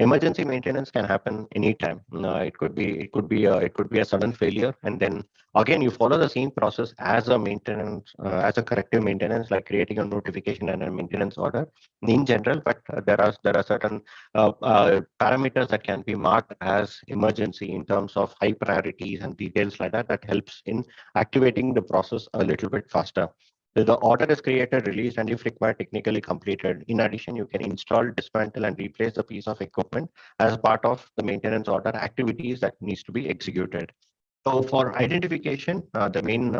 Emergency maintenance can happen anytime. It could be a sudden failure, and then again you follow the same process as a maintenance, as a corrective maintenance, like creating a notification and a maintenance order in general. But there are certain parameters that can be marked as emergency in terms of high priorities and details like that. That helps in activating the process a little bit faster. The order is created, released, and if required, technically completed. In addition, you can install, dismantle, and replace a piece of equipment as part of the maintenance order activities that needs to be executed. So for identification, the main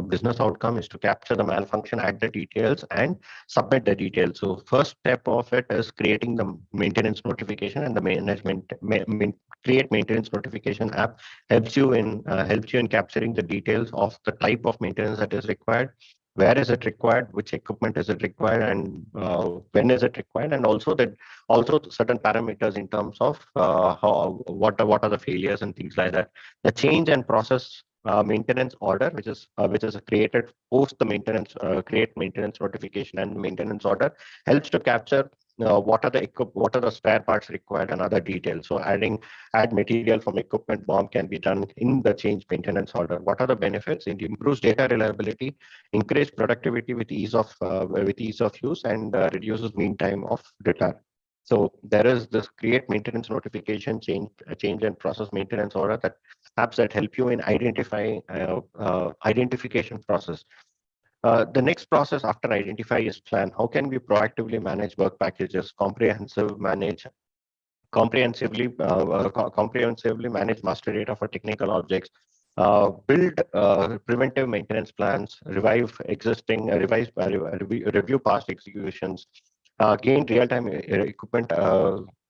business outcome is to capture the malfunction, add the details, and submit the details. So first step of it is creating the maintenance notification, and the create maintenance notification app helps you in capturing the details of the type of maintenance that is required, where is it required, which equipment is it required, and when is it required, and also certain parameters in terms of what are the failures and things like that. The change and process maintenance order, which is created post the maintenance create maintenance notification and maintenance order, helps to capture what are the spare parts required and other details. So add material from equipment BOM can be done in the change maintenance order. What are the benefits? It improves data reliability, increase productivity with ease of use, and reduces mean time of return. So there is this create maintenance notification, change and process maintenance order, that apps that help you in identification process. The next process after identify is plan. How can we proactively manage work packages, comprehensively manage master data for technical objects, build preventive maintenance plans, review past executions, gain real-time equipment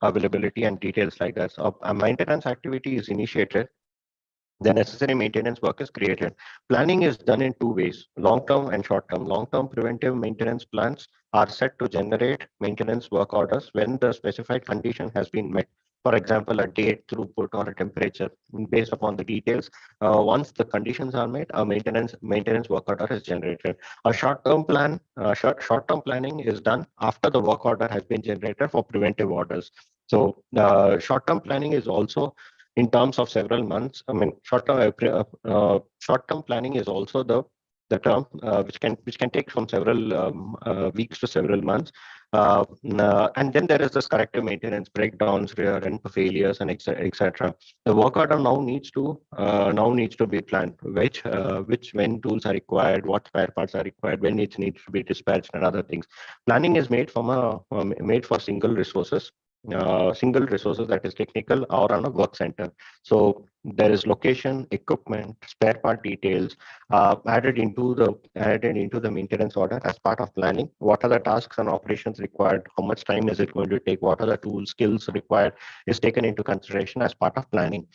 availability and details like that. So a maintenance activity is initiated, the necessary maintenance work is created. Planning is done in two ways, long-term and short-term. Long-term preventive maintenance plans are set to generate maintenance work orders when the specified condition has been met. For example, a date, throughput, or a temperature. Based upon the details, once the conditions are met, a maintenance work order is generated. A short-term planning is done after the work order has been generated for preventive orders. So short-term planning is also in terms of several months. I mean, short-term planning is also the term which can take from several weeks to several months. And then there is this corrective maintenance, breakdowns, rear end failures, and etc. The work order now needs to be planned, which when tools are required, what spare parts are required, when it needs to be dispatched, and other things. Planning is made for single resources, that is technical or on a work center. So there is location, equipment, spare part details added into the maintenance order as part of planning. What are the tasks and operations required? How much time is it going to take? What are the tools, skills required is taken into consideration as part of planning.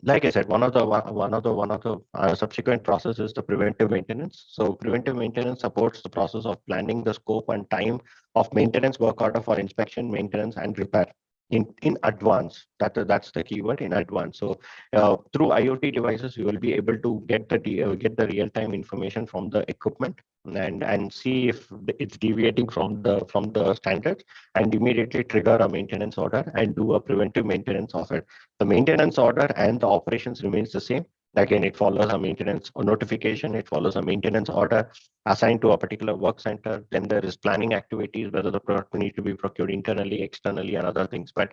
Like I said, one of the subsequent process is the preventive maintenance. So preventive maintenance supports the process of planning the scope and time of maintenance work order for inspection, maintenance, and repair in advance. That's the keyword, in advance. So through IoT devices, you will be able to get the real time information from the equipment and see if it's deviating from the standards, and immediately trigger a maintenance order and do a preventive maintenance of it. The maintenance order and the operations remains the same. Again, it follows a maintenance notification, it follows a maintenance order assigned to a particular work center. Then there is planning activities, whether the product need to be procured internally, externally, and other things. But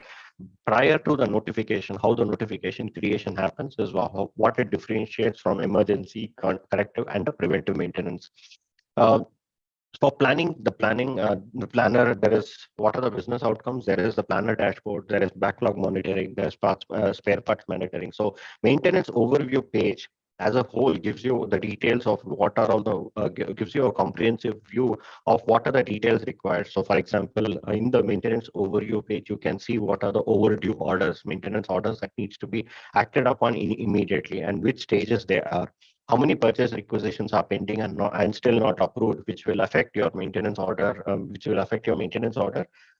prior to the notification, how the notification creation happens is what it differentiates from emergency, corrective, and the preventive maintenance. Uh, for the planner, there is what are the business outcomes? There is the planner dashboard, there is backlog monitoring, there's spare parts monitoring. So maintenance overview page as a whole gives you the details of what are all gives you a comprehensive view of what are the details required. So for example, in the maintenance overview page, you can see what are the overdue orders, maintenance orders that needs to be acted upon immediately, and which stages they are, how many purchase requisitions are pending and still not approved, which will affect your maintenance order,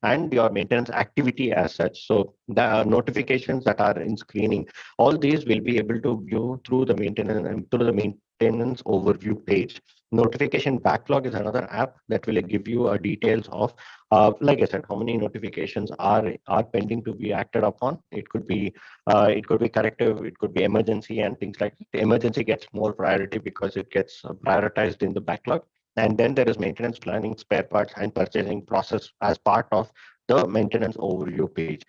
and your maintenance activity as such. So the notifications that are in screening, all these will be able to view through the maintenance overview page. Notification backlog is another app that will give you details of, like I said, how many notifications are pending to be acted upon. It could be corrective, it could be emergency and things like that. The emergency gets more priority because it gets prioritized in the backlog. And then there is maintenance planning, spare parts, and purchasing process as part of the maintenance overview page.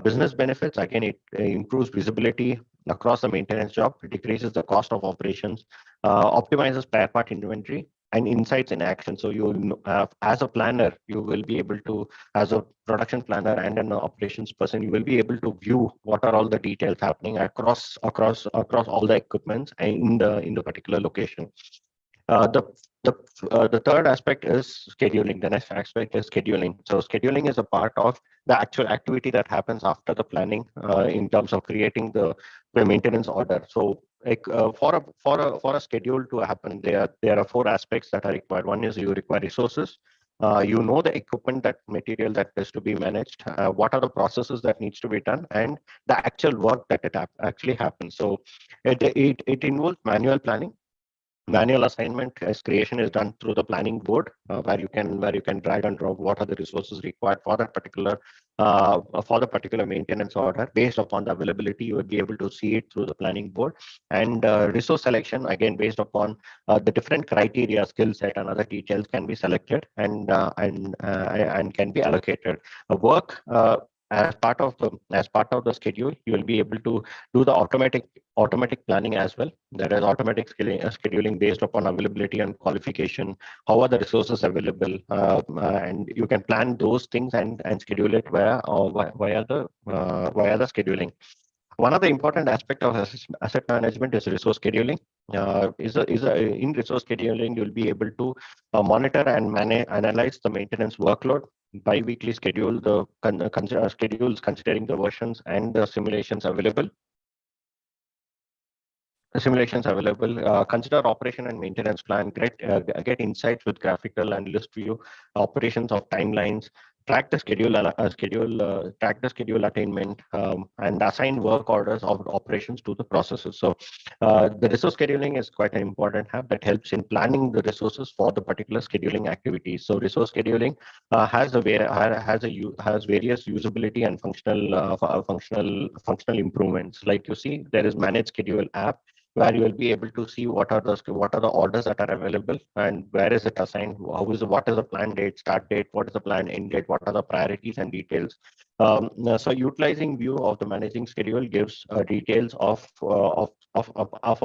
Business benefits, again, it improves visibility across the maintenance job, it decreases the cost of operations, optimizes spare part inventory, and insights in action. So you, as a planner, you will be able to, as a production planner and an operations person, you will be able to view what are all the details happening across all the equipments in the particular location. Uh, the the third aspect is scheduling. The next aspect is scheduling. So scheduling is a part of the actual activity that happens after the planning in terms of creating the maintenance order. So like for a schedule to happen, there are four aspects that are required. One is you require resources. You know the equipment, that material that is to be managed, what are the processes that needs to be done, and the actual work that actually happens. So it involves manual planning. Manual assignment as creation is done through the planning board, where you can drag and drop what are the resources required for the particular maintenance order. Based upon the availability, you will be able to see it through the planning board. And resource selection, again, based upon the different criteria, skill set, and other details can be selected and can be allocated. Work as part of the schedule, you will be able to do the automatic planning as well. There is automatic scheduling based upon availability and qualification. How are the resources available? And you can plan those things and schedule it via the scheduling. One of the important aspect of asset management is resource scheduling. In resource scheduling, you'll be able to monitor and analyze the maintenance workload. Bi-weekly schedule schedules considering the versions and the simulations available. Consider operation and maintenance plan. Get insights with graphical and list view operations of timelines. Track the schedule attainment, and assign work orders of operations to the processes. So the resource scheduling is quite an important hub that helps in planning the resources for the particular scheduling activities. So resource scheduling has various usability and functional improvements. Like you see, there is manage schedule app, where you will be able to see what are the orders that are available and where is it assigned, what is the planned date, start date, what is the planned end date, what are the priorities and details. So utilizing view of the managing schedule gives details of a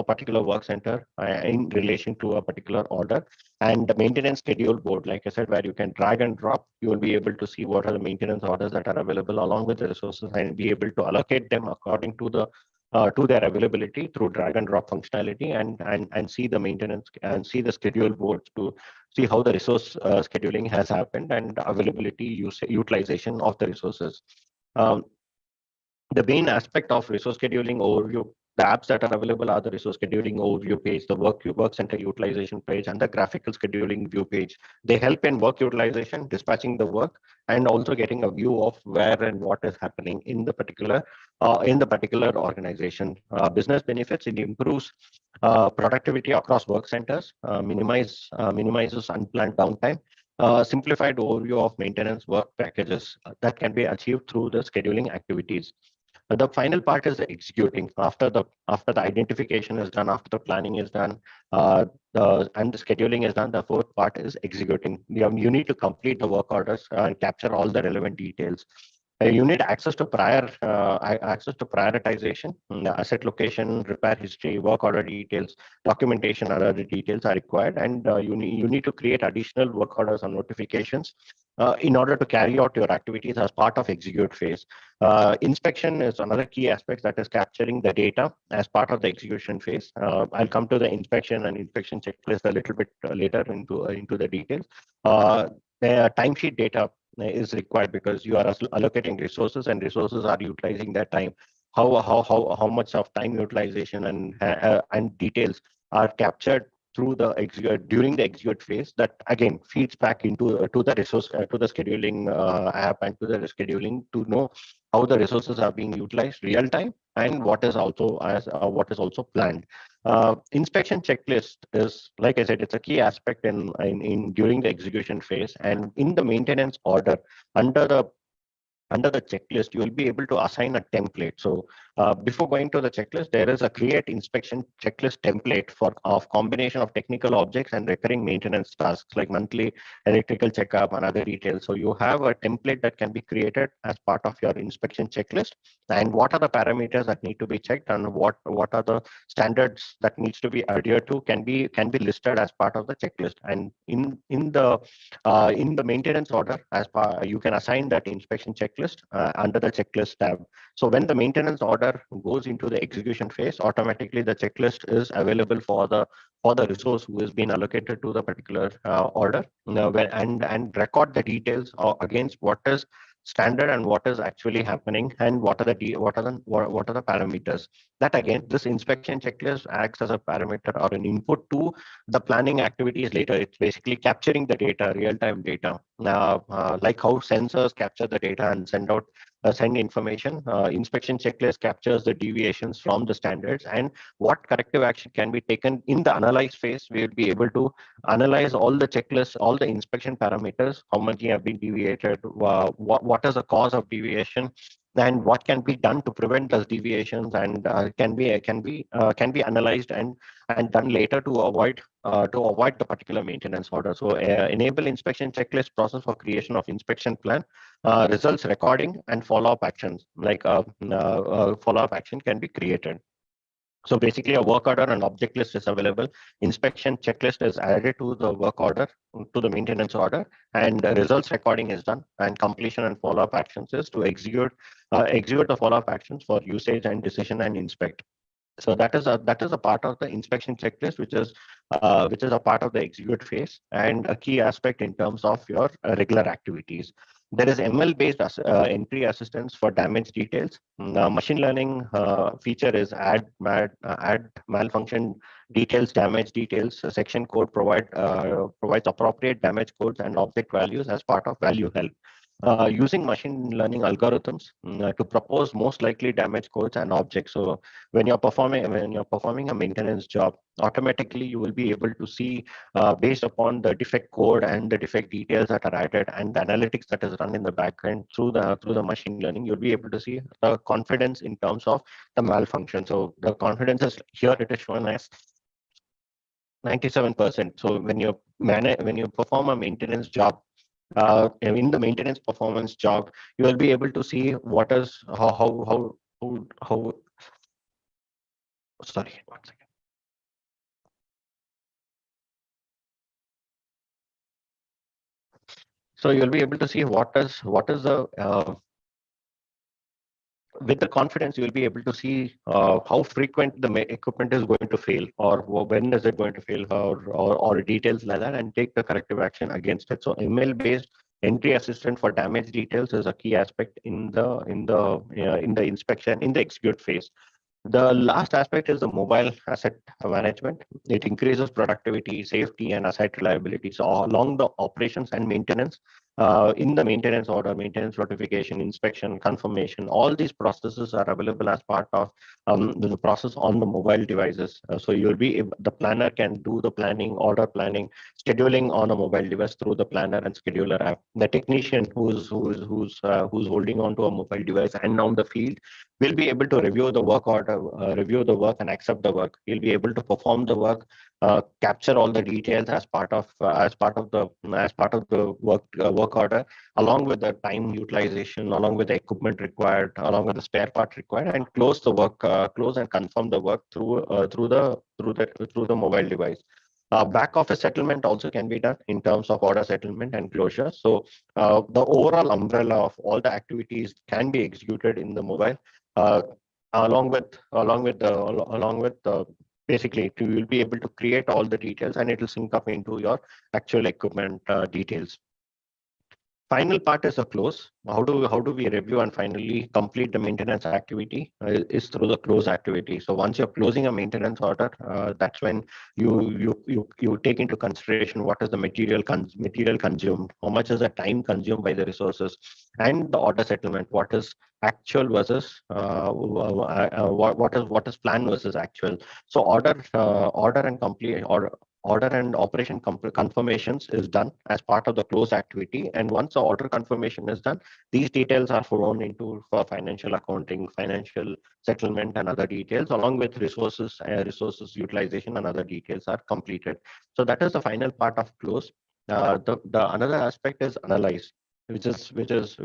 particular work center in relation to a particular order. And the maintenance schedule board, like I said, where you can drag and drop, you will be able to see what are the maintenance orders that are available along with the resources and be able to allocate them according to their availability through drag and drop functionality, and see the maintenance and see the schedule boards to see how the resource scheduling has happened and availability utilization of the resources. Um, the main aspect of resource scheduling overview, the apps that are available are the resource scheduling overview page, the work center utilization page, and the graphical scheduling view page. They help in work utilization, dispatching the work, and also getting a view of where and what is happening in the particular organization. Business benefits, it improves productivity across work centers, minimizes unplanned downtime. Simplified overview of maintenance work packages that can be achieved through the scheduling activities. The final part is the executing. After the identification is done, after the planning is done, and the scheduling is done, the fourth part is executing. You need to complete the work orders and capture all the relevant details. You need access to prioritization, asset location, repair history, work order details, documentation, and other details are required. And you need to create additional work orders and notifications in order to carry out your activities as part of execute phase. Inspection is another key aspect, that is capturing the data as part of the execution phase. I'll come to the inspection checklist a little bit later into the details. The timesheet data is required because you are allocating resources and resources are utilizing that time. How much of time utilization and details are captured through the during the execute phase that again feeds back into to the resource to the scheduling app and to the scheduling to know how the resources are being utilized real time and what is also planned. Inspection checklist is, like I said, it's a key aspect in during the execution phase, and in the maintenance order under the checklist, you will be able to assign a template. So before going to the checklist, there is a create inspection checklist template for of combination of technical objects and recurring maintenance tasks like monthly electrical checkup and other details. So you have a template that can be created as part of your inspection checklist. And what are the parameters that need to be checked, and what are the standards that needs to be adhered to can be listed as part of the checklist. And in the maintenance order, you can assign that inspection checklist under the checklist tab. So when the maintenance order goes into the execution phase, automatically the checklist is available for the resource who has been allocated to the particular order, and record the details against what is standard and what is actually happening, and what are the parameters. That again, this inspection checklist acts as a parameter or an input to the planning activities later. It's basically capturing the data, real-time data, like how sensors capture the data and send information. Inspection checklist captures the deviations from the standards and what corrective action can be taken in the analyze phase. We will be able to analyze all the checklists, all the inspection parameters, how much have been deviated, what is the cause of deviation, and what can be done to prevent those deviations, and can be analyzed and done later to avoid the particular maintenance order. So enable inspection checklist process for creation of inspection plan, results recording, and follow-up actions, like follow-up action can be created. So basically a work order and object list is available. Inspection checklist is added to the work order, to the maintenance order, and the results recording is done, and completion and follow-up actions is to execute the follow-up actions for usage and decision and inspect. So that is a part of the inspection checklist, which is a part of the execute phase and a key aspect in terms of your regular activities. There is ML based entry assistance for damage details. Machine learning feature is add malfunction details, damage details. Section code provides appropriate damage codes and object values as part of value help. Using machine learning algorithms to propose most likely damage codes and objects. So when you're performing a maintenance job, automatically you will be able to see, based upon the defect code and the defect details that are added and the analytics that is run in the backend through the machine learning, you'll be able to see the confidence in terms of the malfunction. So the confidence is here, it is shown as 97%. So when you perform a maintenance job, in the maintenance performance job, you will be able to see what is how sorry, one second. So you'll be able to see what is the with the confidence, you will be able to see how frequent the equipment is going to fail, or when is it going to fail, or details like that, and take the corrective action against it. So email based entry assistant for damage details is a key aspect in the inspection in the execute phase. The last aspect is the mobile asset management. It increases productivity, safety, and asset reliability. So along the operations and maintenance, in the maintenance order, maintenance notification, inspection, confirmation, all these processes are available as part of the process on the mobile devices. So the planner can do the planning, order planning, scheduling on a mobile device through the planner and scheduler app. The technician who's holding onto a mobile device and on the field will be able to review the work order, review the work and accept the work. He'll be able to perform the work, capture all the details as part of the work order, along with the time utilization, along with the equipment required, along with the spare part required, and close and confirm the work through the mobile device. Back office settlement also can be done in terms of order settlement and closure. So the overall umbrella of all the activities can be executed in the mobile, uh, along with basically you will be able to create all the details, and it will sync up into your actual equipment details. Final part is a close. How do we review and finally complete the maintenance activity is through the close activity. So once you're closing a maintenance order, that's when you take into consideration what is the material consumed, how much is the time consumed by the resources, and the order settlement. What is actual versus what is plan versus actual. So order and complete order and operation confirmations is done as part of the close activity. And once the order confirmation is done, these details are thrown into for financial accounting, financial settlement, and other details, along with resources utilization and other details are completed. So that is the final part of close. The another aspect is analyze, which closes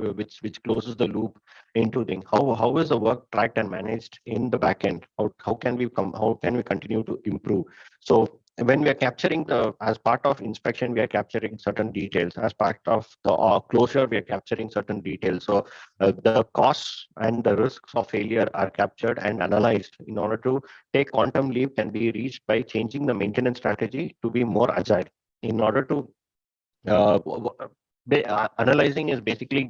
the loop into thing. How is the work tracked and managed in the back end? How can we continue to improve? So when we are capturing as part of inspection, we are capturing certain details. As part of the closure, we are capturing certain details. So the costs and the risks of failure are captured and analyzed in order to take quantum leap can be reached by changing the maintenance strategy to be more agile. In order to analyzing is basically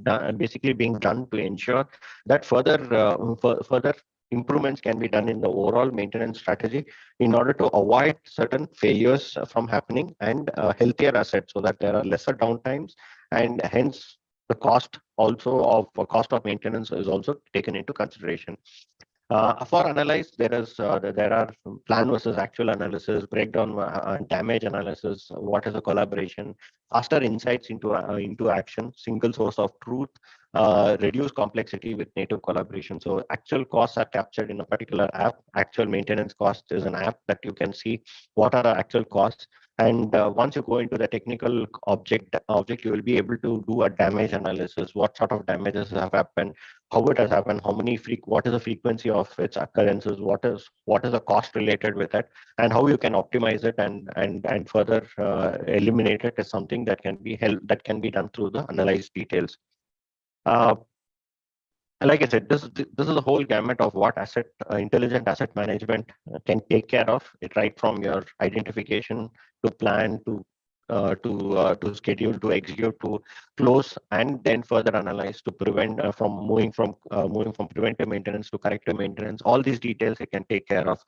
being done to ensure that further improvements can be done in the overall maintenance strategy in order to avoid certain failures from happening and healthier assets so that there are lesser downtimes, and hence the cost of maintenance is also taken into consideration. For analyze, there are plan versus actual analysis, breakdown, damage analysis. What is the collaboration? Faster insights into action, single source of truth, reduce complexity with native collaboration. So actual costs are captured in a particular app. Actual maintenance cost is an app that you can see what are the actual costs. And once you go into the technical object, you will be able to do a damage analysis. What sort of damages have happened? How it has happened, what is the frequency of its occurrences, what is the cost related with it, and how you can optimize it and further eliminate it is something that can be done through the analyzed details. Uh, like I said, this is a whole gamut of what intelligent asset management can take care of. It right from your identification to plan to schedule to execute to close and then further analyze to prevent from moving from preventive maintenance to corrective maintenance. All these details it can take care of.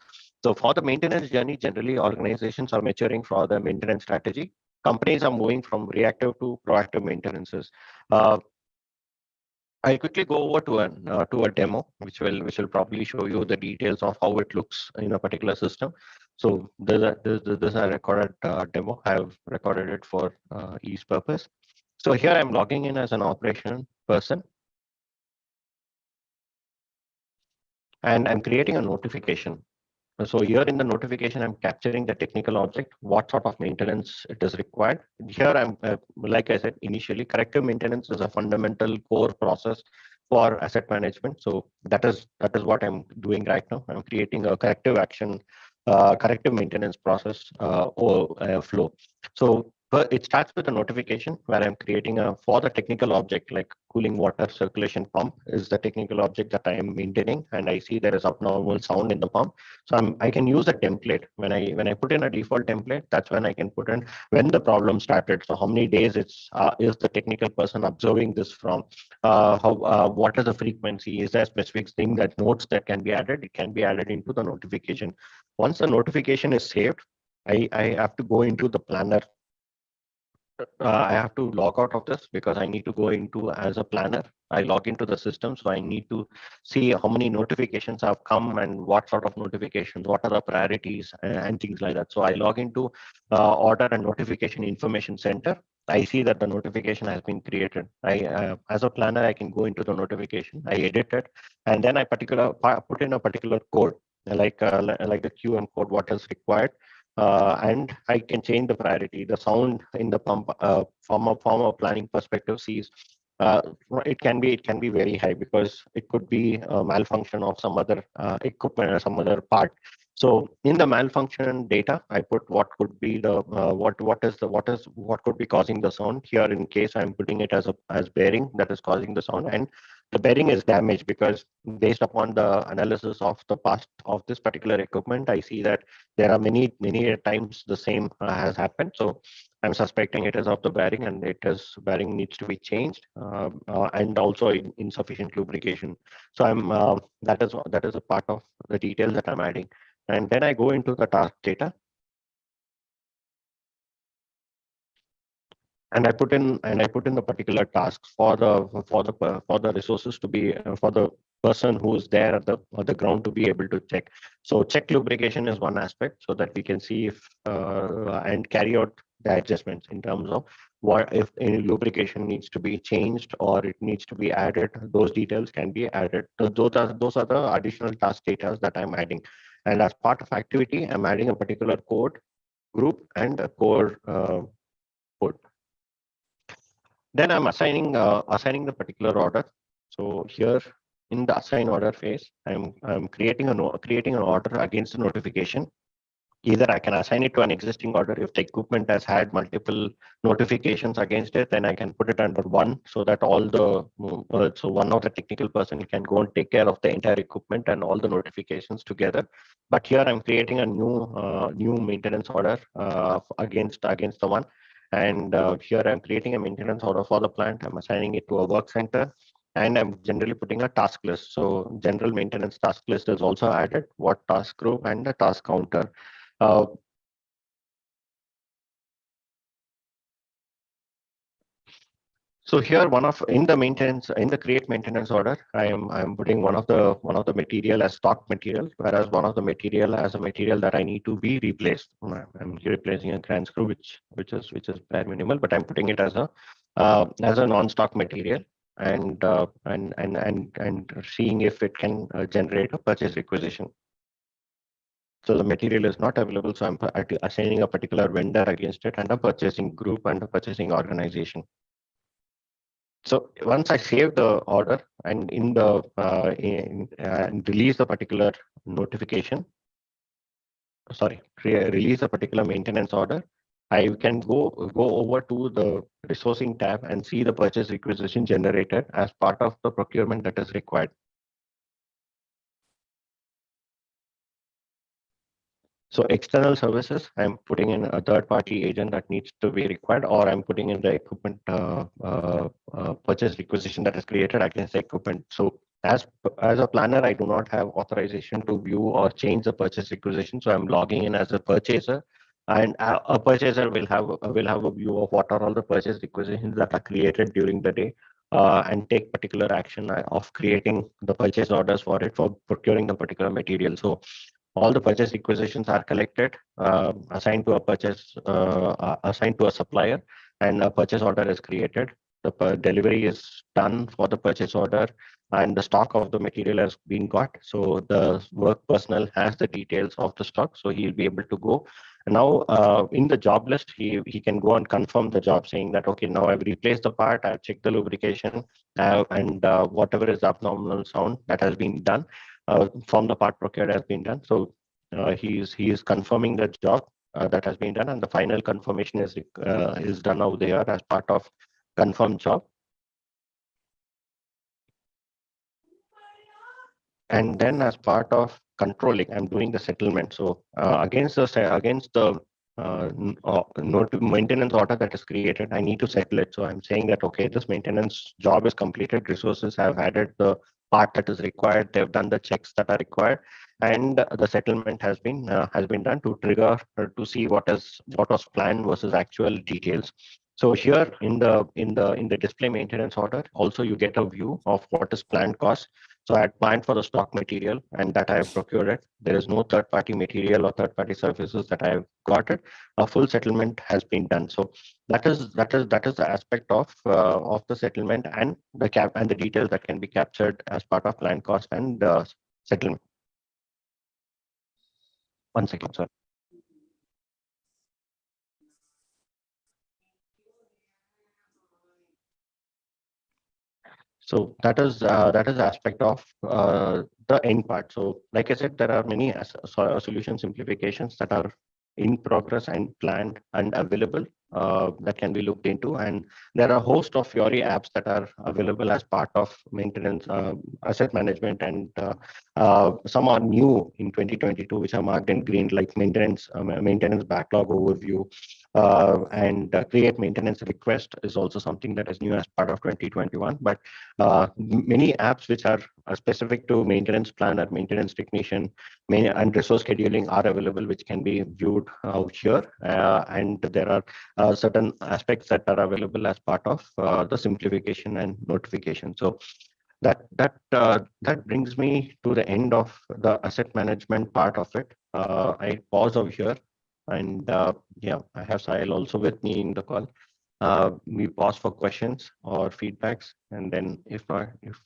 So for the maintenance journey, generally organizations are maturing for the maintenance strategy. Companies are moving from reactive to proactive maintenances. Uh, I'll quickly go over to a demo, which will probably show you the details of how it looks in a particular system. So this is a recorded demo. I have recorded it for ease purpose. So here I'm logging in as an operation person, and I'm creating a notification. So here in the notification, I'm capturing the technical object, what sort of maintenance it is required. Here I'm, like I said, initially corrective maintenance is a fundamental core process for asset management. So that is what I'm doing right now. I'm creating a corrective maintenance process or flow. So it starts with a notification where I'm creating for the technical object, like cooling water circulation pump is the technical object that I am maintaining, and I see there is abnormal sound in the pump. So I can use a template. When I put in a default template, that's when I can put in when the problem started. So how many days is the technical person observing this from? What is the frequency? Is there a specific thing that notes that can be added? It can be added into the notification. Once the notification is saved, I have to go into the planner. I have to log out of this because I need to go into as a planner. I log into the system, so I need to see how many notifications have come and what sort of notifications, what are the priorities and things like that. So I log into order and notification information center. I see that the notification has been created. As a planner, I can go into the notification. I edit it, and then I put in a particular code like the QM code, what is required, and I can change the priority. The sound in the pump from a planning perspective sees it can be very high because it could be a malfunction of some other equipment or some other part. So in the malfunction data, I put what could be the what could be causing the sound. Here, in case I'm putting it as bearing that is causing the sound, and the bearing is damaged because based upon the analysis of the past of this particular equipment, I see that there are many times the same has happened. So I'm suspecting it is of the bearing, and bearing needs to be changed, and also insufficient lubrication. So that is a part of the details that I'm adding, and then I go into the task data. And I put in the particular tasks for the resources to be for the person who is there at the ground to be able to check. So check lubrication is one aspect, so that we can see if and carry out the adjustments in terms of what if any lubrication needs to be changed or it needs to be added. Those details can be added. So those are the additional task data that I'm adding. And as part of activity, I'm adding a particular code group and a core code. Then I'm assigning the particular order. So here in the assign order phase, I'm creating an order against the notification. Either I can assign it to an existing order. If the equipment has had multiple notifications against it, then I can put it under one, so that so one of the technical person can go and take care of the entire equipment and all the notifications together. But here I'm creating a new maintenance order against the one. And here I'm creating a maintenance order for the plant. I'm assigning it to a work center, and I'm generally putting a task list. So general maintenance task list is also added, what task group and the task counter. Uh, so here in the create maintenance order, I'm putting one of the material as stock material, whereas one of the material as a material that I need to be replaced. I'm replacing a grand screw, which is bare minimal, but I'm putting it as a non-stock material, and seeing if it can generate a purchase requisition. So the material is not available, so I'm assigning a particular vendor against it, and a purchasing group and a purchasing organization. So once I save the order and release the particular notification, release a particular maintenance order, I can go over to the resourcing tab and see the purchase requisition generated as part of the procurement that is required. So external services, I'm putting in a third-party agent that needs to be required, or I'm putting in the equipment purchase requisition that is created against the equipment. So as a planner, I do not have authorization to view or change the purchase requisition. So I'm logging in as a purchaser, and a purchaser will have a view of what are all the purchase requisitions that are created during the day. And take particular action of creating the purchase orders for it, for procuring the particular material. So all the purchase requisitions are collected, assigned to a supplier, and a purchase order is created. The delivery is done for the purchase order, and the stock of the material has been got. So the work personnel has the details of the stock, so he'll be able to go. Now, in the job list, he can go and confirm the job, saying that, okay, now I've replaced the part, I've checked the lubrication, and whatever is abnormal sound that has been done from the part procured has been done. So he is confirming the job that has been done, and the final confirmation is done out there as part of confirmed job. And then as part of controlling, I'm doing the settlement. So against the maintenance order that is created, I need to settle it. So I'm saying that, okay, this maintenance job is completed, resources have added the part that is required, they've done the checks that are required, and the settlement has been done to trigger to see what was planned versus actual details. So here in the display maintenance order, also you get a view of what is planned cost. So I had planned for the stock material, and that I have procured it. There is no third-party material or third-party services that I have got it. A full settlement has been done. So that is the aspect of the settlement and the details that can be captured as part of planned cost and settlement. One second, sir. So that is the aspect of the end part. So like I said, there are many solution simplifications that are in progress and planned and available that can be looked into. And there are a host of Fiori apps that are available as part of maintenance, asset management, and some are new in 2022, which are marked in green, like maintenance backlog overview, and create maintenance request is also something that is new as part of 2021. But many apps which are specific to maintenance plan or maintenance technician and resource scheduling are available, which can be viewed out here. And there are certain aspects that are available as part of the simplification and notification. So that brings me to the end of the asset management part of it. I pause over here, and yeah, I have Sahil also with me in the call. We pause for questions or feedbacks, and then if not, if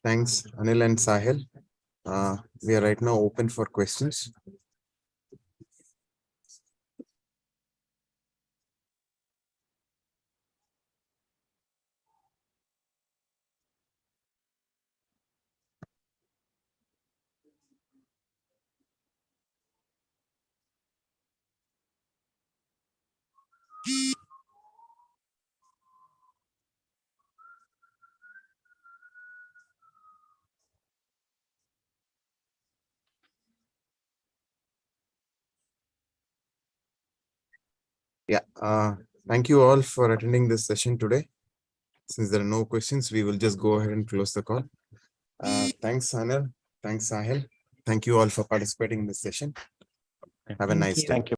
Thanks, Anil and Sahil. We are right now open for questions. Yeah, thank you all for attending this session today. Since there are no questions, we will just go ahead and close the call. Thanks, Anil. Thanks, Sahil. Thank you all for participating in this session. Have a Thank nice you. day. thank you.